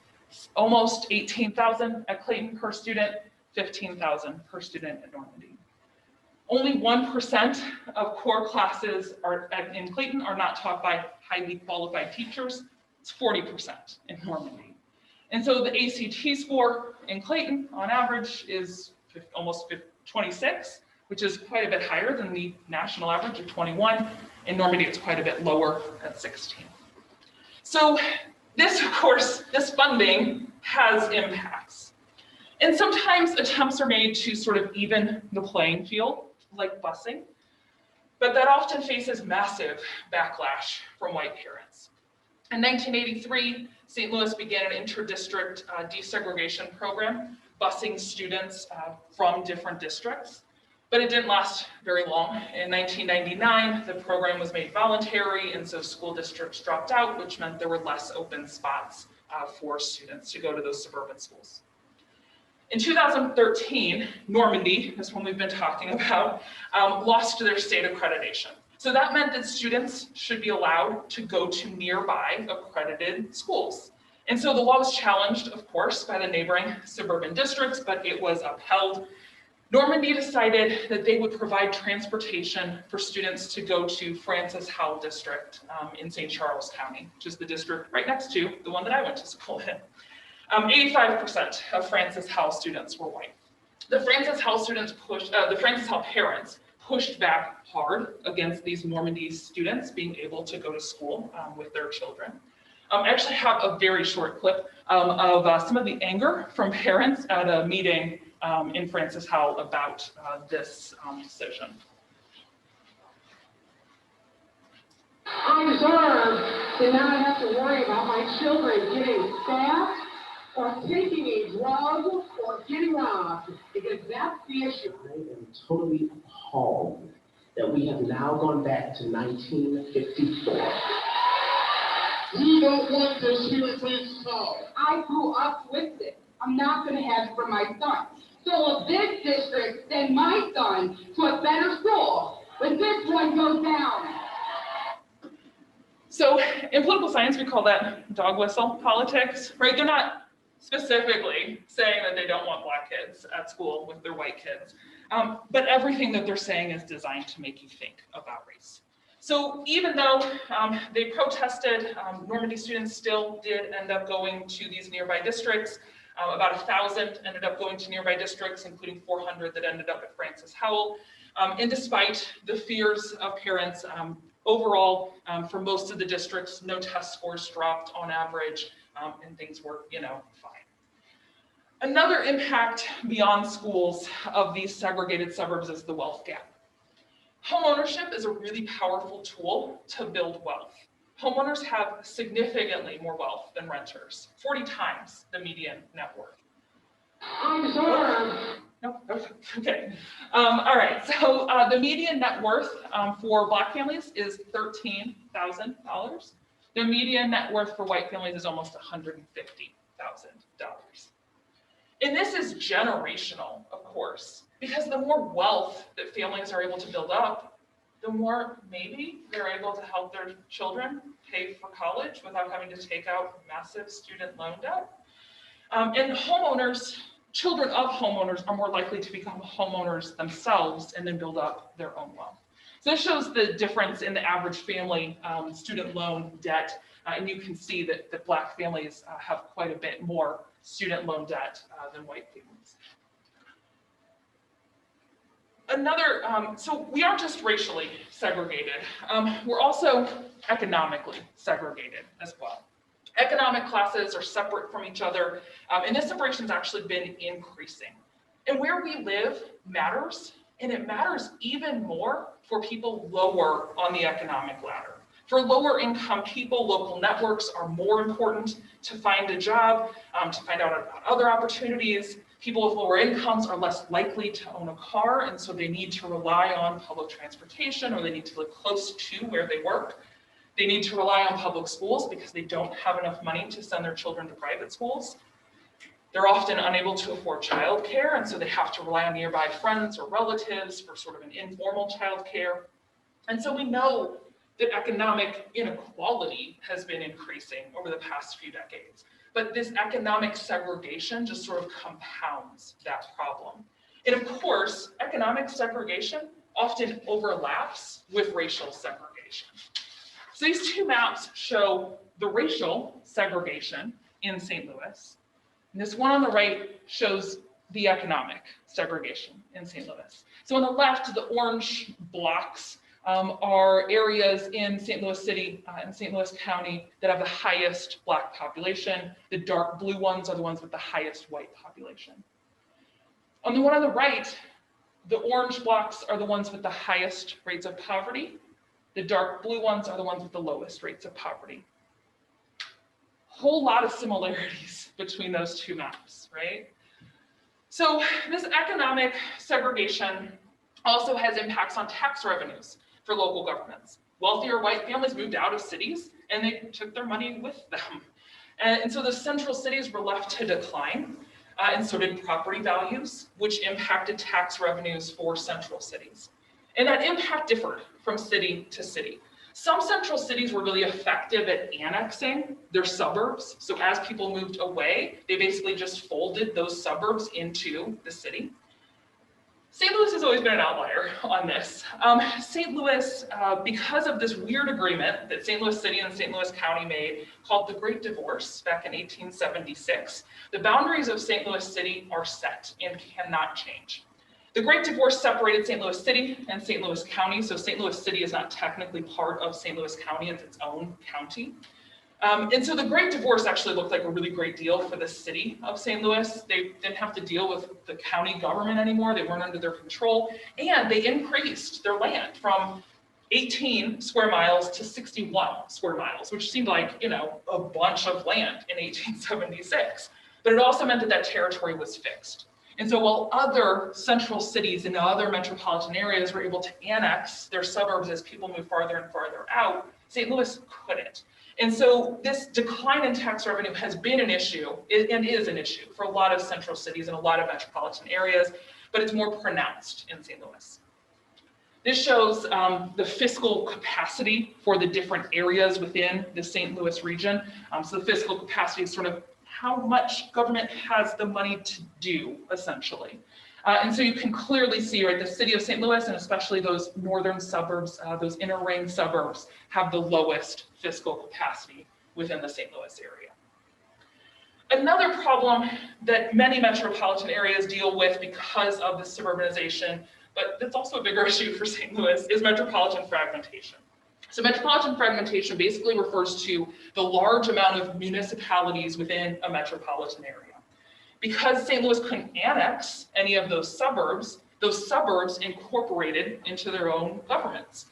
Almost $18,000 at Clayton per student, $15,000 per student at Normandy. Only 1% of core classes in Clayton are not taught by highly qualified teachers. It's 40% in Normandy. And so the ACT score in Clayton on average is almost 26, which is quite a bit higher than the national average of 21. In Normandy, it's quite a bit lower at 16. So this, of course, this funding has impacts. And sometimes attempts are made to sort of even the playing field, like busing, but that often faces massive backlash from white parents. In 1983, St. Louis began an inter-district desegregation program, busing students from different districts. But it didn't last very long. In 1999, the program was made voluntary, and so school districts dropped out, which meant there were less open spots for students to go to those suburban schools. In 2013, Normandy, this one we've been talking about, lost their state accreditation. So that meant that students should be allowed to go to nearby accredited schools. And so the law was challenged, of course, by the neighboring suburban districts, but it was upheld. Normandy decided that they would provide transportation for students to go to Francis Howell District in St. Charles County, which is the district right next to the one that I went to school in. 85% of Francis Howell students were white. The Francis Howell parents pushed back hard against these Normandy students being able to go to school with their children. I actually have a very short clip of some of the anger from parents at a meeting in Francis Howell about this decision. I deserve to not have to worry about my children getting fat or taking a drug or getting robbed, because that's the issue. I am totally appalled that we have now gone back to 1954. We don't want this here at Francis Howell. I grew up with it. I'm not going to have it for my son. So if this district send my son to a better school, when this one goes down. So in political science, we call that dog whistle politics, right? They're not specifically saying that they don't want Black kids at school with their white kids, but everything that they're saying is designed to make you think about race. So even though they protested, Normandy students still did end up going to these nearby districts. About 1,000 ended up going to nearby districts, including 400 that ended up at Francis Howell. And despite the fears of parents, overall, for most of the districts, no test scores dropped on average, and things were, fine. Another impact beyond schools of these segregated suburbs is the wealth gap. Homeownership is a really powerful tool to build wealth. Homeowners have significantly more wealth than renters, 40 times the median net worth. I'm sorry. No, okay. All right, so the median net worth for Black families is $13,000. The median net worth for white families is almost $150,000. And this is generational, of course, because the more wealth that families are able to build up, the more maybe they're able to help their children pay for college without having to take out massive student loan debt. And homeowners, children of homeowners are more likely to become homeowners themselves and then build up their own wealth. So this shows the difference in the average family student loan debt, and you can see that Black families have quite a bit more student loan debt than white families. Another, so we aren't just racially segregated, we're also economically segregated as well. Economic classes are separate from each other, and this separation has actually been increasing. And where we live matters, and it matters even more for people lower on the economic ladder. For lower income people, local networks are more important to find a job, to find out about other opportunities. People with lower incomes are less likely to own a car, and so they need to rely on public transportation, or they need to live close to where they work. They need to rely on public schools because they don't have enough money to send their children to private schools. They're often unable to afford childcare, and so they have to rely on nearby friends or relatives for sort of an informal childcare. And so we know that economic inequality has been increasing over the past few decades. But this economic segregation just sort of compounds that problem. And of course, economic segregation often overlaps with racial segregation. So these two maps show the racial segregation in St. Louis. And this one on the right shows the economic segregation in St. Louis. So on the left, the orange blocks are areas in St. Louis City and St. Louis County that have the highest Black population. The dark blue ones are the ones with the highest white population. On the one on the right, the orange blocks are the ones with the highest rates of poverty. The dark blue ones are the ones with the lowest rates of poverty. Whole lot of similarities between those two maps, right? So this economic segregation also has impacts on tax revenues for local governments. Wealthier white families moved out of cities and they took their money with them. And so the central cities were left to decline, and so did property values, which impacted tax revenues for central cities. And that impact differed from city to city. Some central cities were really effective at annexing their suburbs. So as people moved away, they basically just folded those suburbs into the city. St. Louis has always been an outlier on this. St. Louis, because of this weird agreement that St. Louis City and St. Louis County made called the Great Divorce back in 1876, the boundaries of St. Louis City are set and cannot change. The Great Divorce separated St. Louis City and St. Louis County, so St. Louis City is not technically part of St. Louis County, it's its own county. And so the Great Divorce actually looked like a really great deal for the city of St. Louis. They didn't have to deal with the county government anymore, they weren't under their control, and they increased their land from 18 square miles to 61 square miles, which seemed like, a bunch of land in 1876. But it also meant that that territory was fixed. And so while other central cities and other metropolitan areas were able to annex their suburbs as people move farther and farther out, St. Louis couldn't. And so this decline in tax revenue has been an issue and is an issue for a lot of central cities and a lot of metropolitan areas, but it's more pronounced in St. Louis. This shows the fiscal capacity for the different areas within the St. Louis region. So the fiscal capacity is sort of how much government has the money to do, essentially. And so you can clearly see, right, the city of St. Louis and especially those northern suburbs, those inner ring suburbs, have the lowest fiscal capacity within the St. Louis area. Another problem that many metropolitan areas deal with because of the suburbanization, but that's also a bigger issue for St. Louis, is metropolitan fragmentation. So metropolitan fragmentation basically refers to the large amount of municipalities within a metropolitan area. Because St. Louis couldn't annex any of those suburbs incorporated into their own governments.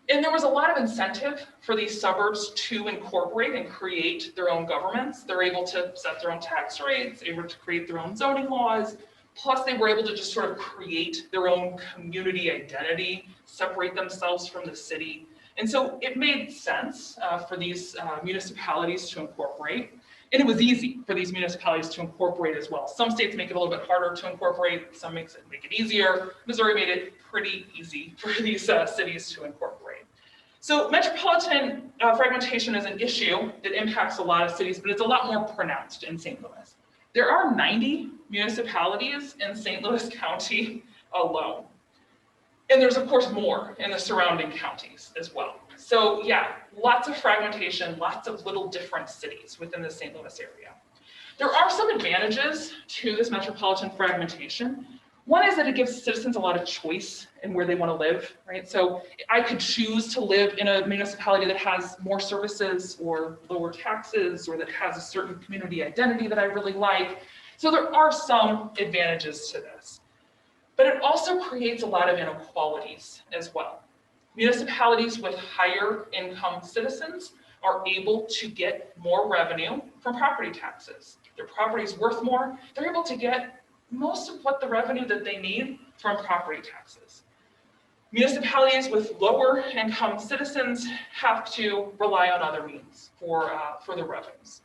And there was a lot of incentive for these suburbs to incorporate and create their own governments. They're able to set their own tax rates, able to create their own zoning laws. Plus, they were able to just sort of create their own community identity, separate themselves from the city. And so it made sense for these municipalities to incorporate. And it was easy for these municipalities to incorporate as well. Some states make it a little bit harder to incorporate, some make it easier. Missouri made it pretty easy for these cities to incorporate. So metropolitan fragmentation is an issue that impacts a lot of cities, but it's a lot more pronounced in St. Louis. There are 90 municipalities in St. Louis County alone. And there's of course more in the surrounding counties as well. So yeah, lots of fragmentation, lots of little different cities within the St. Louis area. There are some advantages to this metropolitan fragmentation. One is that it gives citizens a lot of choice in where they want to live, right? So I could choose to live in a municipality that has more services or lower taxes, or that has a certain community identity that I really like. So there are some advantages to this. But it also creates a lot of inequalities as well. Municipalities with higher income citizens are able to get more revenue from property taxes. Their property is worth more. They're able to get most of what the revenue that they need from property taxes. Municipalities with lower income citizens have to rely on other means for the revenues.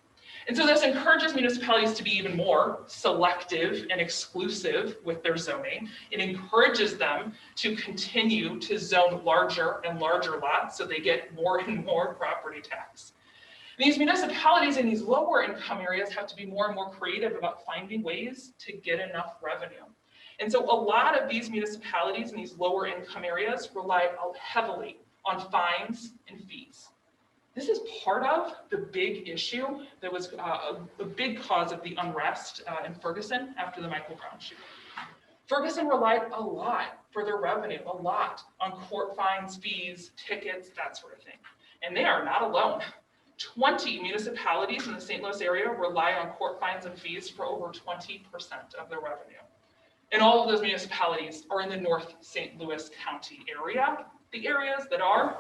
And so this encourages municipalities to be even more selective and exclusive with their zoning. It encourages them to continue to zone larger and larger lots so they get more and more property tax. These municipalities in these lower income areas have to be more and more creative about finding ways to get enough revenue. And so a lot of these municipalities in these lower income areas rely heavily on fines and fees. This is part of the big issue that was a big cause of the unrest in Ferguson after the Michael Brown shooting. Ferguson relied a lot for their revenue, a lot on court fines, fees, tickets, that sort of thing. And they are not alone. 20 municipalities in the St. Louis area rely on court fines and fees for over 20% of their revenue. And all of those municipalities are in the North St. Louis County area, the areas that are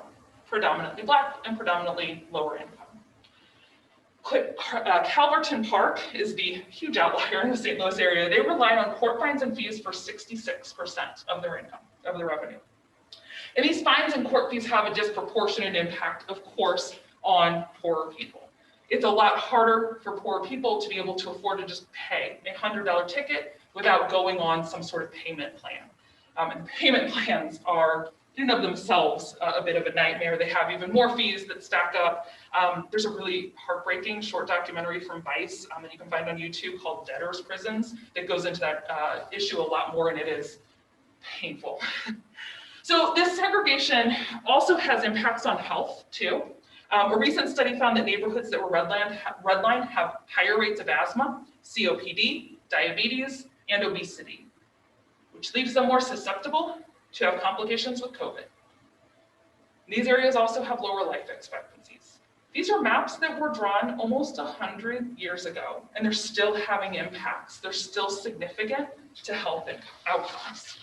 predominantly Black and predominantly lower income. Calverton Park is the huge outlier in the St. Louis area. They rely on court fines and fees for 66% of their income, of their revenue. And these fines and court fees have a disproportionate impact, of course, on poorer people. It's a lot harder for poor people to be able to afford to just pay a $100 ticket without going on some sort of payment plan. And payment plans are in and of themselves a bit of a nightmare. They have even more fees that stack up. There's a really heartbreaking short documentary from Vice that you can find on YouTube called Debtors' Prisons that goes into that issue a lot more, and it is painful. So this segregation also has impacts on health too. A recent study found that neighborhoods that were redlined have higher rates of asthma, COPD, diabetes, and obesity, which leaves them more susceptible to have complications with COVID. These areas also have lower life expectancies. These are maps that were drawn almost 100 years ago, and they're still having impacts. They're still significant to health outcomes.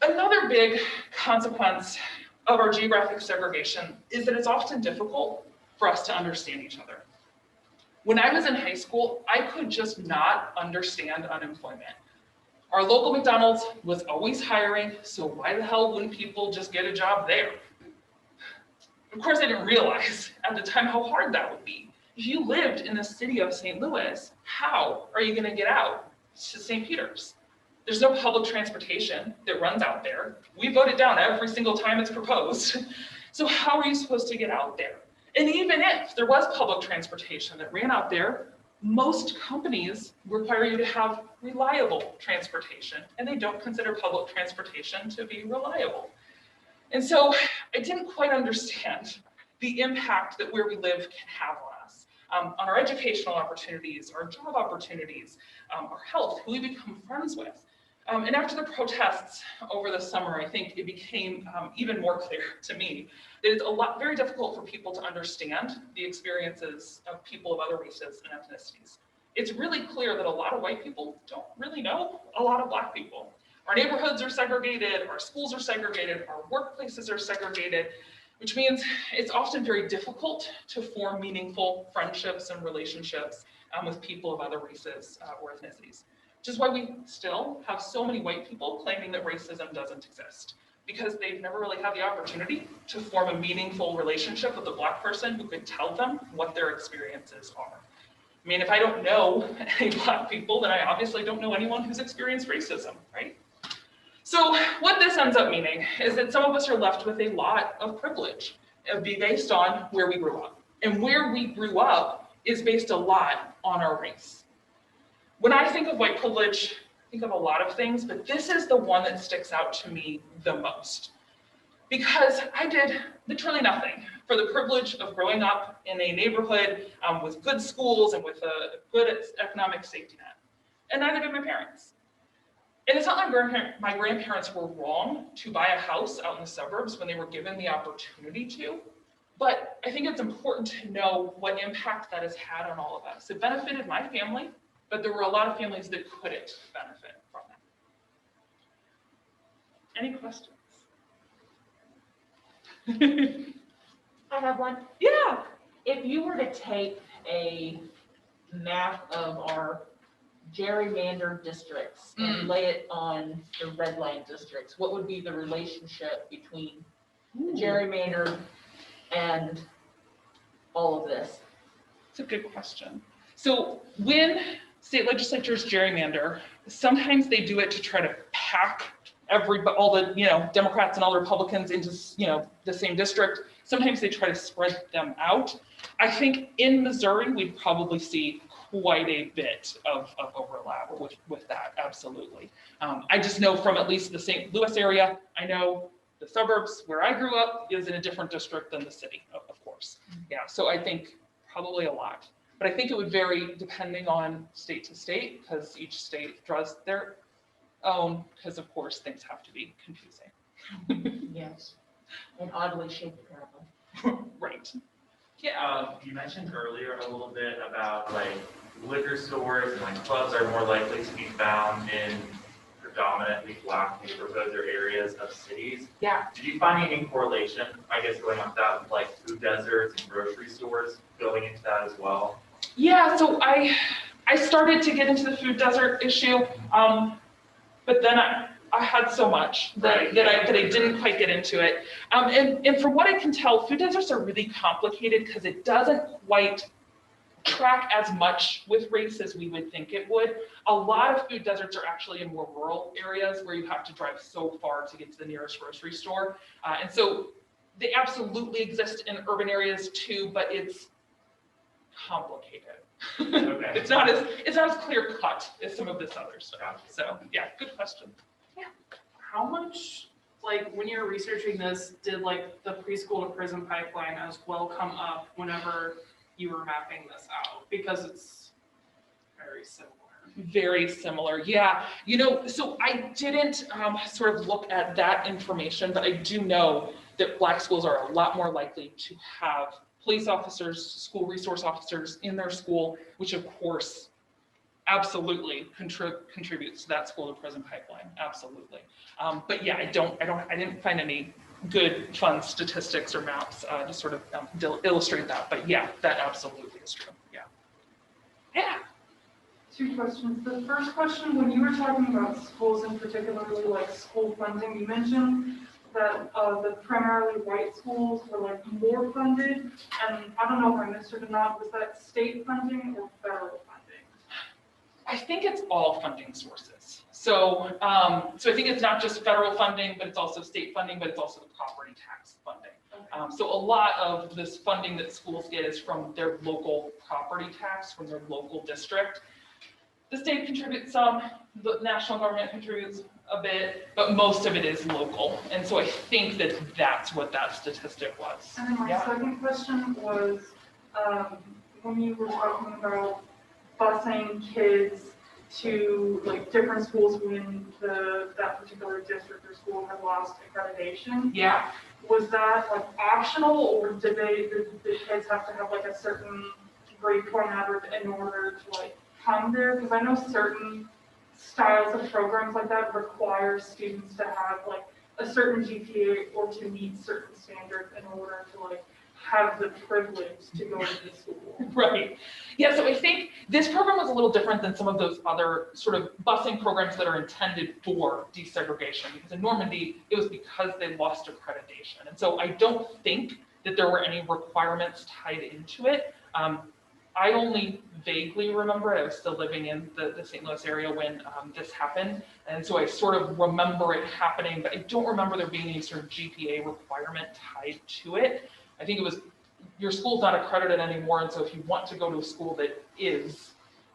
Another big consequence of our geographic segregation is that it's often difficult for us to understand each other. When I was in high school, I could just not understand unemployment. Our local McDonald's was always hiring, so why the hell wouldn't people just get a job there? Of course, I didn't realize at the time how hard that would be. If you lived in the city of St. Louis, how are you going to get out to St. Peter's? There's no public transportation that runs out there. We vote it down every single time it's proposed. So how are you supposed to get out there? And even if there was public transportation that ran out there, most companies require you to have reliable transportation, and they don't consider public transportation to be reliable. And so I didn't quite understand the impact that where we live can have on us, on our educational opportunities, our job opportunities, our health, who we become friends with. And after the protests over the summer, I think it became even more clear to me that it's very difficult for people to understand the experiences of people of other races and ethnicities. it's really clear that a lot of white people don't really know a lot of Black people. Our neighborhoods are segregated, our schools are segregated, our workplaces are segregated, which means it's often very difficult to form meaningful friendships and relationships with people of other races or ethnicities, which is why we still have so many white people claiming that racism doesn't exist, because they've never really had the opportunity to form a meaningful relationship with a Black person who could tell them what their experiences are. I mean, if I don't know any Black people, then I obviously don't know anyone who's experienced racism, right? So what this ends up meaning is that some of us are left with a lot of privilege. It would be based on where we grew up. And where we grew up is based a lot on our race. When I think of white privilege, I think of a lot of things, but this is the one that sticks out to me the most. Because I did literally nothing for the privilege of growing up in a neighborhood with good schools and with a good economic safety net. And neither did my parents. And it's not like my grandparents were wrong to buy a house out in the suburbs when they were given the opportunity to, but I think it's important to know what impact that has had on all of us. It benefited my family, but there were a lot of families that couldn't benefit from that. Any questions? I have one. Yeah. If you were to take a map of our gerrymandered districts and lay it on the red line districts, what would be the relationship between the gerrymandered and all of this? It's a good question. So when state legislatures gerrymander, sometimes they do it to try to pack all the Democrats and all the Republicans into the same district. Sometimes they try to spread them out. I think in Missouri we'd probably see quite a bit of overlap with that, absolutely. I just know from at least the St. Louis area, I know the suburbs where I grew up is in a different district than the city, of course. Yeah, so I think probably a lot. But I think it would vary depending on state to state, because each state draws their own, because of course things have to be confusing. Yes. And oddly shaped apparently. Right. Yeah, you mentioned earlier a little bit about like liquor stores and like clubs are more likely to be found in predominantly Black neighborhoods or areas of cities. Yeah. Did you find any correlation, I guess, going off that with like food deserts and grocery stores going into that as well? Yeah, so I started to get into the food desert issue, but then I had so much that I didn't quite get into it. And from what I can tell, food deserts are really complicated because it doesn't quite track as much with race as we would think it would. A lot of food deserts are actually in more rural areas where you have to drive so far to get to the nearest grocery store. And so they absolutely exist in urban areas too, but it's complicated. Okay. It's not as clear cut as some of this other stuff. So yeah, good question. How much, like, when you're researching this, did like the preschool to prison pipeline as well come up whenever you were mapping this out? Because it's very similar. Very similar, yeah. So I didn't sort of look at that information, but I do know that Black schools are a lot more likely to have police officers, school resource officers in their school, which of course absolutely contributes to that school to prison pipeline, absolutely. But yeah, I didn't find any good fun statistics or maps to sort of illustrate that. But yeah, that absolutely is true. Yeah. Yeah. Two questions. The first question, when you were talking about schools and particularly like school funding, you mentioned that the primarily white schools were like more funded, and I don't know if I missed it or not, was that state funding or federal funding? I think it's all funding sources. So I think it's not just federal funding, but it's also state funding, but it's also the property tax funding. So a lot of this funding that schools get is from their local property tax, from their local district. The state contributes some, the national government contributes a bit, but most of it is local. And so I think that that's what that statistic was. And then my second question was, when you were talking about busing kids to like different schools when that particular district or school had lost accreditation. Yeah. Was that like optional, or did the kids have to have like a certain grade point average in order to like come there? Because I know certain styles of programs like that require students to have like a certain GPA or to meet certain standards in order to like have the privilege to go to the school. Right. Yeah, so I think this program was a little different than some of those other sort of busing programs that are intended for desegregation. Because in Normandy, it was because they lost accreditation. And so I don't think that there were any requirements tied into it. I only vaguely remember it. I was still living in the St. Louis area when this happened. And so I sort of remember it happening, but I don't remember there being any sort of GPA requirement tied to it. I think it was, your school's not accredited anymore, and so if you want to go to a school that is,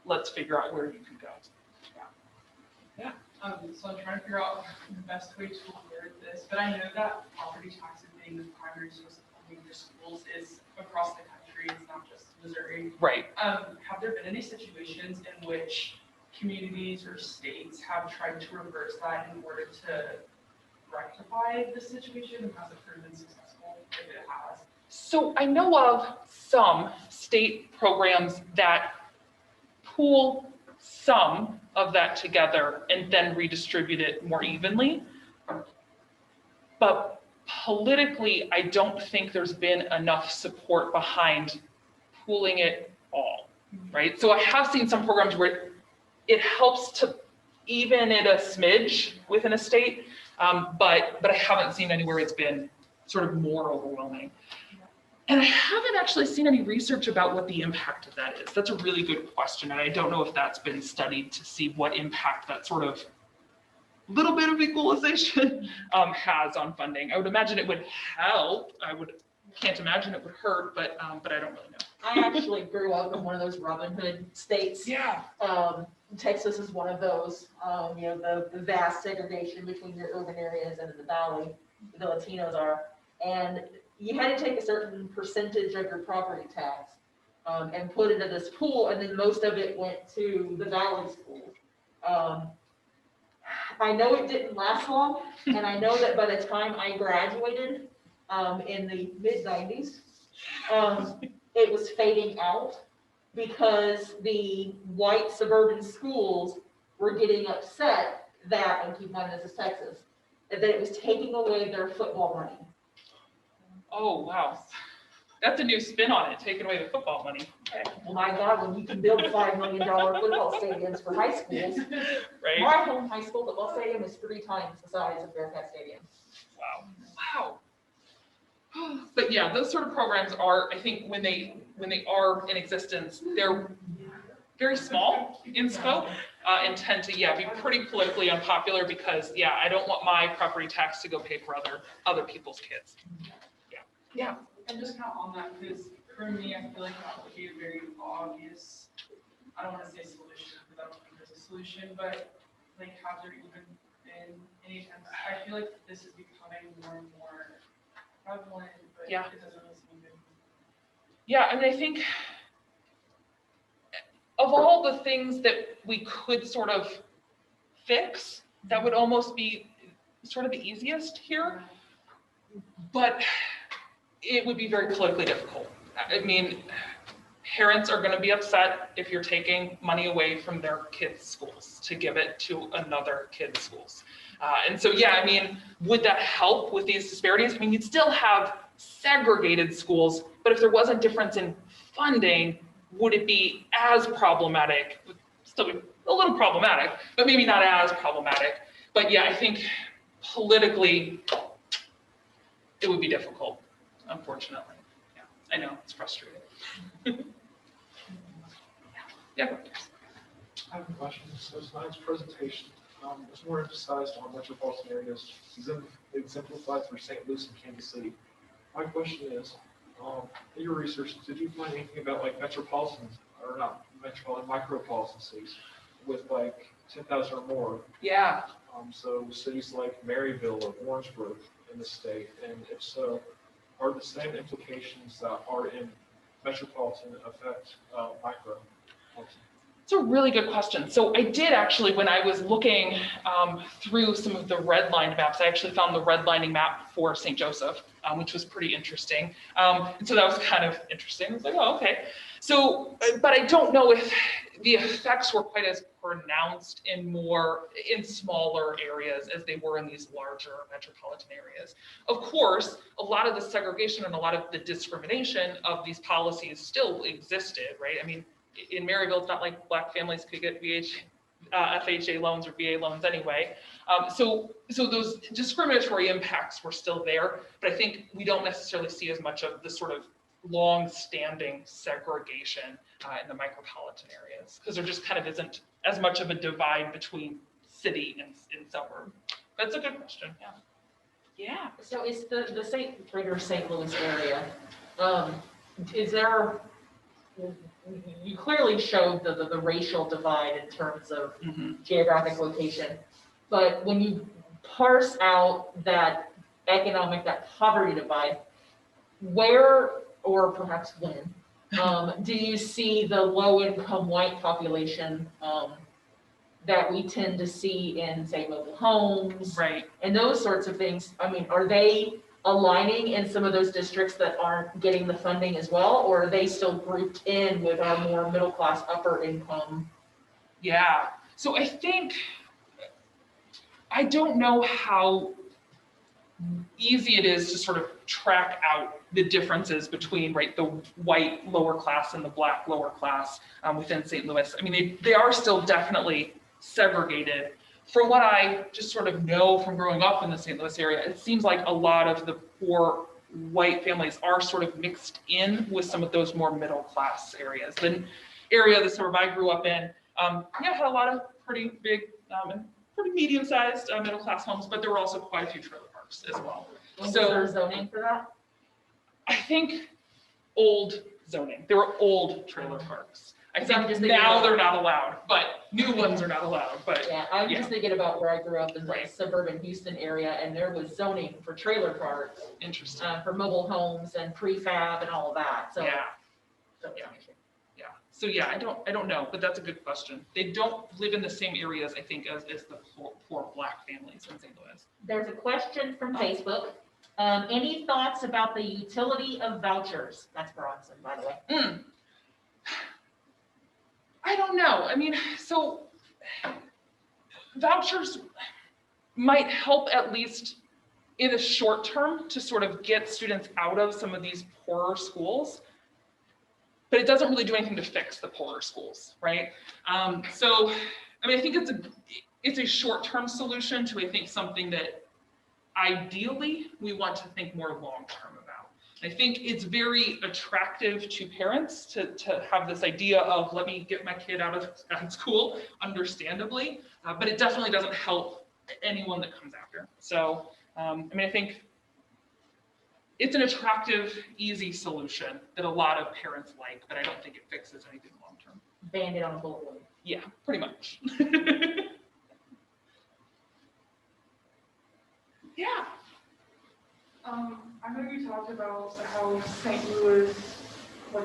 let's figure out where you can go. So I'm trying to figure out the best way to word this, but I know that property taxes being the primary source of funding for schools is across the country, it's not just Missouri. Right. Have there been any situations in which communities or states have tried to reverse that in order to rectify the situation, and has it proven successful if it has? So I know of some state programs that pool some of that together and then redistribute it more evenly. But politically, I don't think there's been enough support behind pooling it all, right? So I have seen some programs where it helps to even it a smidge within a state, but I haven't seen anywhere it's been sort of more overwhelming. And I haven't actually seen any research about what the impact of that is. That's a really good question, and I don't know if that's been studied to see what impact that sort of little bit of equalization has on funding. I would imagine it would help. Can't imagine it would hurt, but I don't really know. I actually grew up in one of those Robin Hood states. Yeah. Texas is one of those, the vast segregation between your urban areas and in the valley, the Latinos are. And you had to take a certain percentage of your property tax and put it in this pool, and then most of it went to the valley schools. I know it didn't last long, and I know that by the time I graduated in the mid-90s, it was fading out because the white suburban schools were getting upset that, and keep in mind this is Texas, that it was taking away their football money. Oh, wow. That's a new spin on it, taking away the football money. Well, my God, when you can build $5 million football stadiums for high schools. Right? My home high school football stadium is 3 times the size of Bearcat Stadium. Wow. But yeah, those sort of programs are, I think when they are in existence, they're very small in scope and tend to, be pretty politically unpopular because, I don't want my property tax to go pay for other people's kids. Yeah. And just kind of on that, because for me, I feel like that would be a very obvious, I don't want to say solution, because I don't think there's a solution, but like, have there even been any attempts? I feel like this is becoming more and more prevalent, but Yeah. it doesn't really seem good. Yeah, I mean, I think of all the things that we could sort of fix, that would almost be sort of the easiest here, but it would be very politically difficult. I mean, parents are going to be upset if you're taking money away from their kids' schools to give it to another kid's schools. And so, I mean, would that help with these disparities? I mean, you'd still have segregated schools, but if there was a difference in funding, would it be as problematic? It would still be a little problematic, but maybe not as problematic. But I think politically, it would be difficult. Unfortunately. I know, it's frustrating. Yeah. I have a question. So tonight's presentation was more emphasized on metropolitan areas, exemplified through St. Louis and Kansas City. My question is, in your research, did you find anything about like metropolitan, or not metropolitan, micropolitan cities with like 10,000 or more? Yeah. So cities like Maryville or Warrensburg in the state, and if so, are the same implications that are in metropolitan affect micropolitan? It's a really good question. So I did actually, when I was looking through some of the redlined maps, I actually found the redlining map for St. Joseph, which was pretty interesting. And so that was kind of interesting. I was like, oh, okay. So, but I don't know if the effects were quite as pronounced in smaller areas as they were in these larger metropolitan areas. Of course, a lot of the segregation and a lot of the discrimination of these policies still existed, right? I mean, in Maryville, it's not like Black families could get FHA loans or VA loans anyway. So those discriminatory impacts were still there, but I think we don't necessarily see as much of the sort of long-standing segregation in the micropolitan areas, because there just kind of isn't as much of a divide between city and suburb. That's a good question, yeah. Yeah. So is the greater St. Louis area, is there, you clearly showed the racial divide in terms of geographic location, but when you parse out that poverty divide, where, or perhaps when, do you see the low-income white population that we tend to see in, say, mobile homes? Right. And those sorts of things? I mean, are they aligning in some of those districts that aren't getting the funding as well, or are they still grouped in with our more middle-class, upper-income? Yeah. So I think, I don't know how easy it is to sort of track out the differences between, right, the white lower class and the Black lower class within St. Louis. I mean, they are still definitely segregated. From what I just sort of know from growing up in the St. Louis area, it seems like a lot of the poor white families are sort of mixed in with some of those more middle class areas. The area, the suburb I grew up in, had a lot of pretty big and pretty medium-sized middle class homes, but there were also quite a few trailer parks as well. Was there zoning for that? I think old zoning. There were old trailer parks. I think just now they're not allowed, but new ones are not allowed. But yeah, I'm just thinking about where I grew up in the Right. suburban Houston area, and there was zoning for trailer parks, interesting. for mobile homes and prefab and all of that. So Yeah. So yeah, I don't know, but that's a good question. They don't live in the same areas, I think, as the poor Black families in St. Louis. There's a question from Facebook. Any thoughts about the utility of vouchers? That's Bronson, by the way. I don't know. I mean, so vouchers might help at least in the short term to sort of get students out of some of these poorer schools, but it doesn't really do anything to fix the poorer schools, right? So, I mean, I think it's a short-term solution to, I think, something that ideally we want to think more long-term about. I think it's very attractive to parents to have this idea of, let me get my kid out of school, understandably, but it definitely doesn't help anyone that comes after. So, I mean, I think it's an attractive, easy solution that a lot of parents like, but I don't think it fixes anything long-term. Band-Aid on a bullet wound. Yeah, pretty much. Yeah. I know you talked about how St. Louis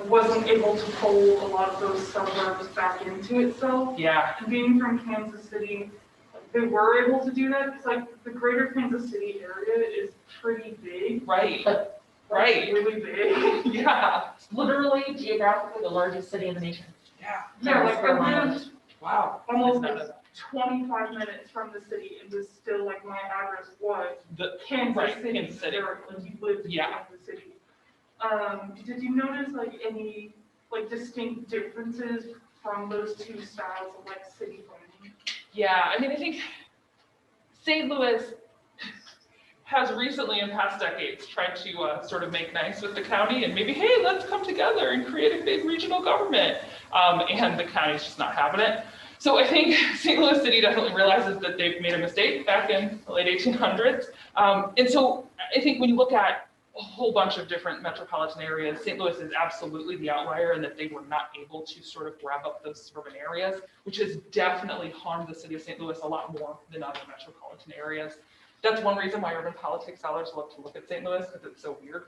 wasn't able to pull a lot of those suburbs back into itself. Yeah. And being from Kansas City, they were able to do that. It's like the greater Kansas City area is pretty big. Right. Right. Really big. Yeah. It's literally geographically the largest city in the nation. Yeah. Yeah, like I lived Wow. almost Isn't that 25 minutes from the city, and was still like my address was Kansas right, City. Kansas City. Like you lived in Yeah. Kansas City. Did you notice like any like distinct differences from those two styles of like city planning? Yeah, I mean, I think St. Louis has recently in past decades tried to sort of make nice with the county and maybe, hey, let's come together and create a big regional government. And the county's just not having it. So I think St. Louis City definitely realizes that they've made a mistake back in the late 1800s. And so I think when you look at a whole bunch of different metropolitan areas, St. Louis is absolutely the outlier in that they were not able to sort of grab up those suburban areas, which has definitely harmed the city of St. Louis a lot more than other metropolitan areas. That's one reason why urban politics scholars love to look at St. Louis, because it's so weird.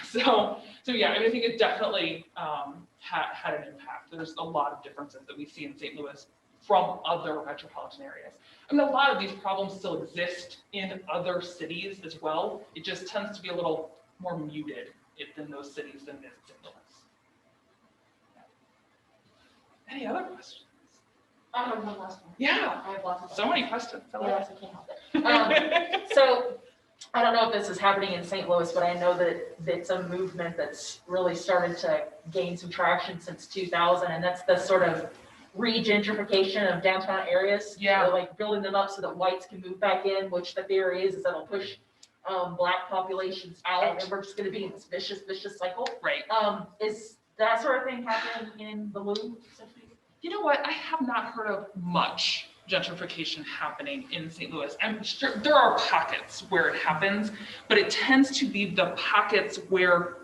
So yeah, I mean, I think it definitely had an impact. There's a lot of differences that we see in St. Louis from other metropolitan areas. I mean, a lot of these problems still exist in other cities as well. It just tends to be a little more muted in those cities than in St. Louis. Any other questions? I have one last one. Yeah, I have lots of so many questions. Yes, I can't help it. So I don't know if this is happening in St. Louis, but I know that it's a movement that's really started to gain some traction since 2000, and that's the sort of re-gentrification of downtown areas. Yeah. So, like building them up so that whites can move back in, which the theory is that'll push Black populations out, and we're just going to be in this vicious cycle. Right. Is that sort of thing happening in the Loop? You know what? I have not heard of much gentrification happening in St. Louis. I'm sure there are pockets where it happens, but it tends to be the pockets where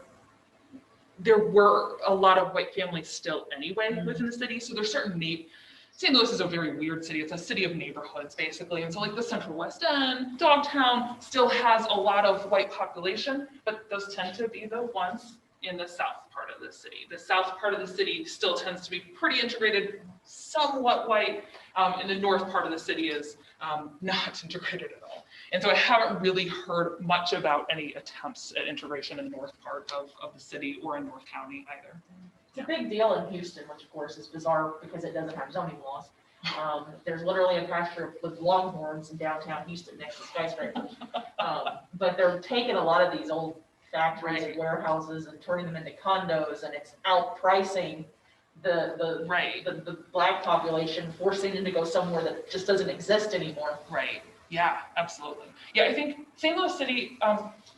there were a lot of white families still anyway within the city. So there's certain St. Louis is a very weird city. It's a city of neighborhoods, basically. And so like the Central West End, Dogtown still has a lot of white population, but those tend to be the ones in the south part of the city. The south part of the city still tends to be pretty integrated, somewhat white, and the north part of the city is not integrated at all. And so I haven't really heard much about any attempts at integration in the north part of the city or in North County either. It's a big deal in Houston, which of course is bizarre because it doesn't have zoning laws. There's literally a pasture with longhorns in downtown Houston next to skyscrapers. But they're taking a lot of these old factories and warehouses and turning them into condos, and it's outpricing the Black population, forcing them to go somewhere that just doesn't exist anymore. Right. Yeah, absolutely. Yeah, I think St. Louis City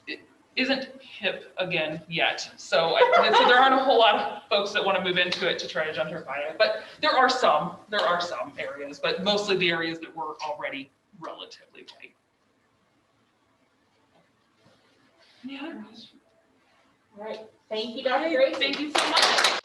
it isn't hip again yet. So there aren't a whole lot of folks that want to move into it to try to gentrify it. But there are some areas, but mostly the areas that were already relatively white. Any other questions? All right. Thank you, Dr. Gracey. Thank you so much.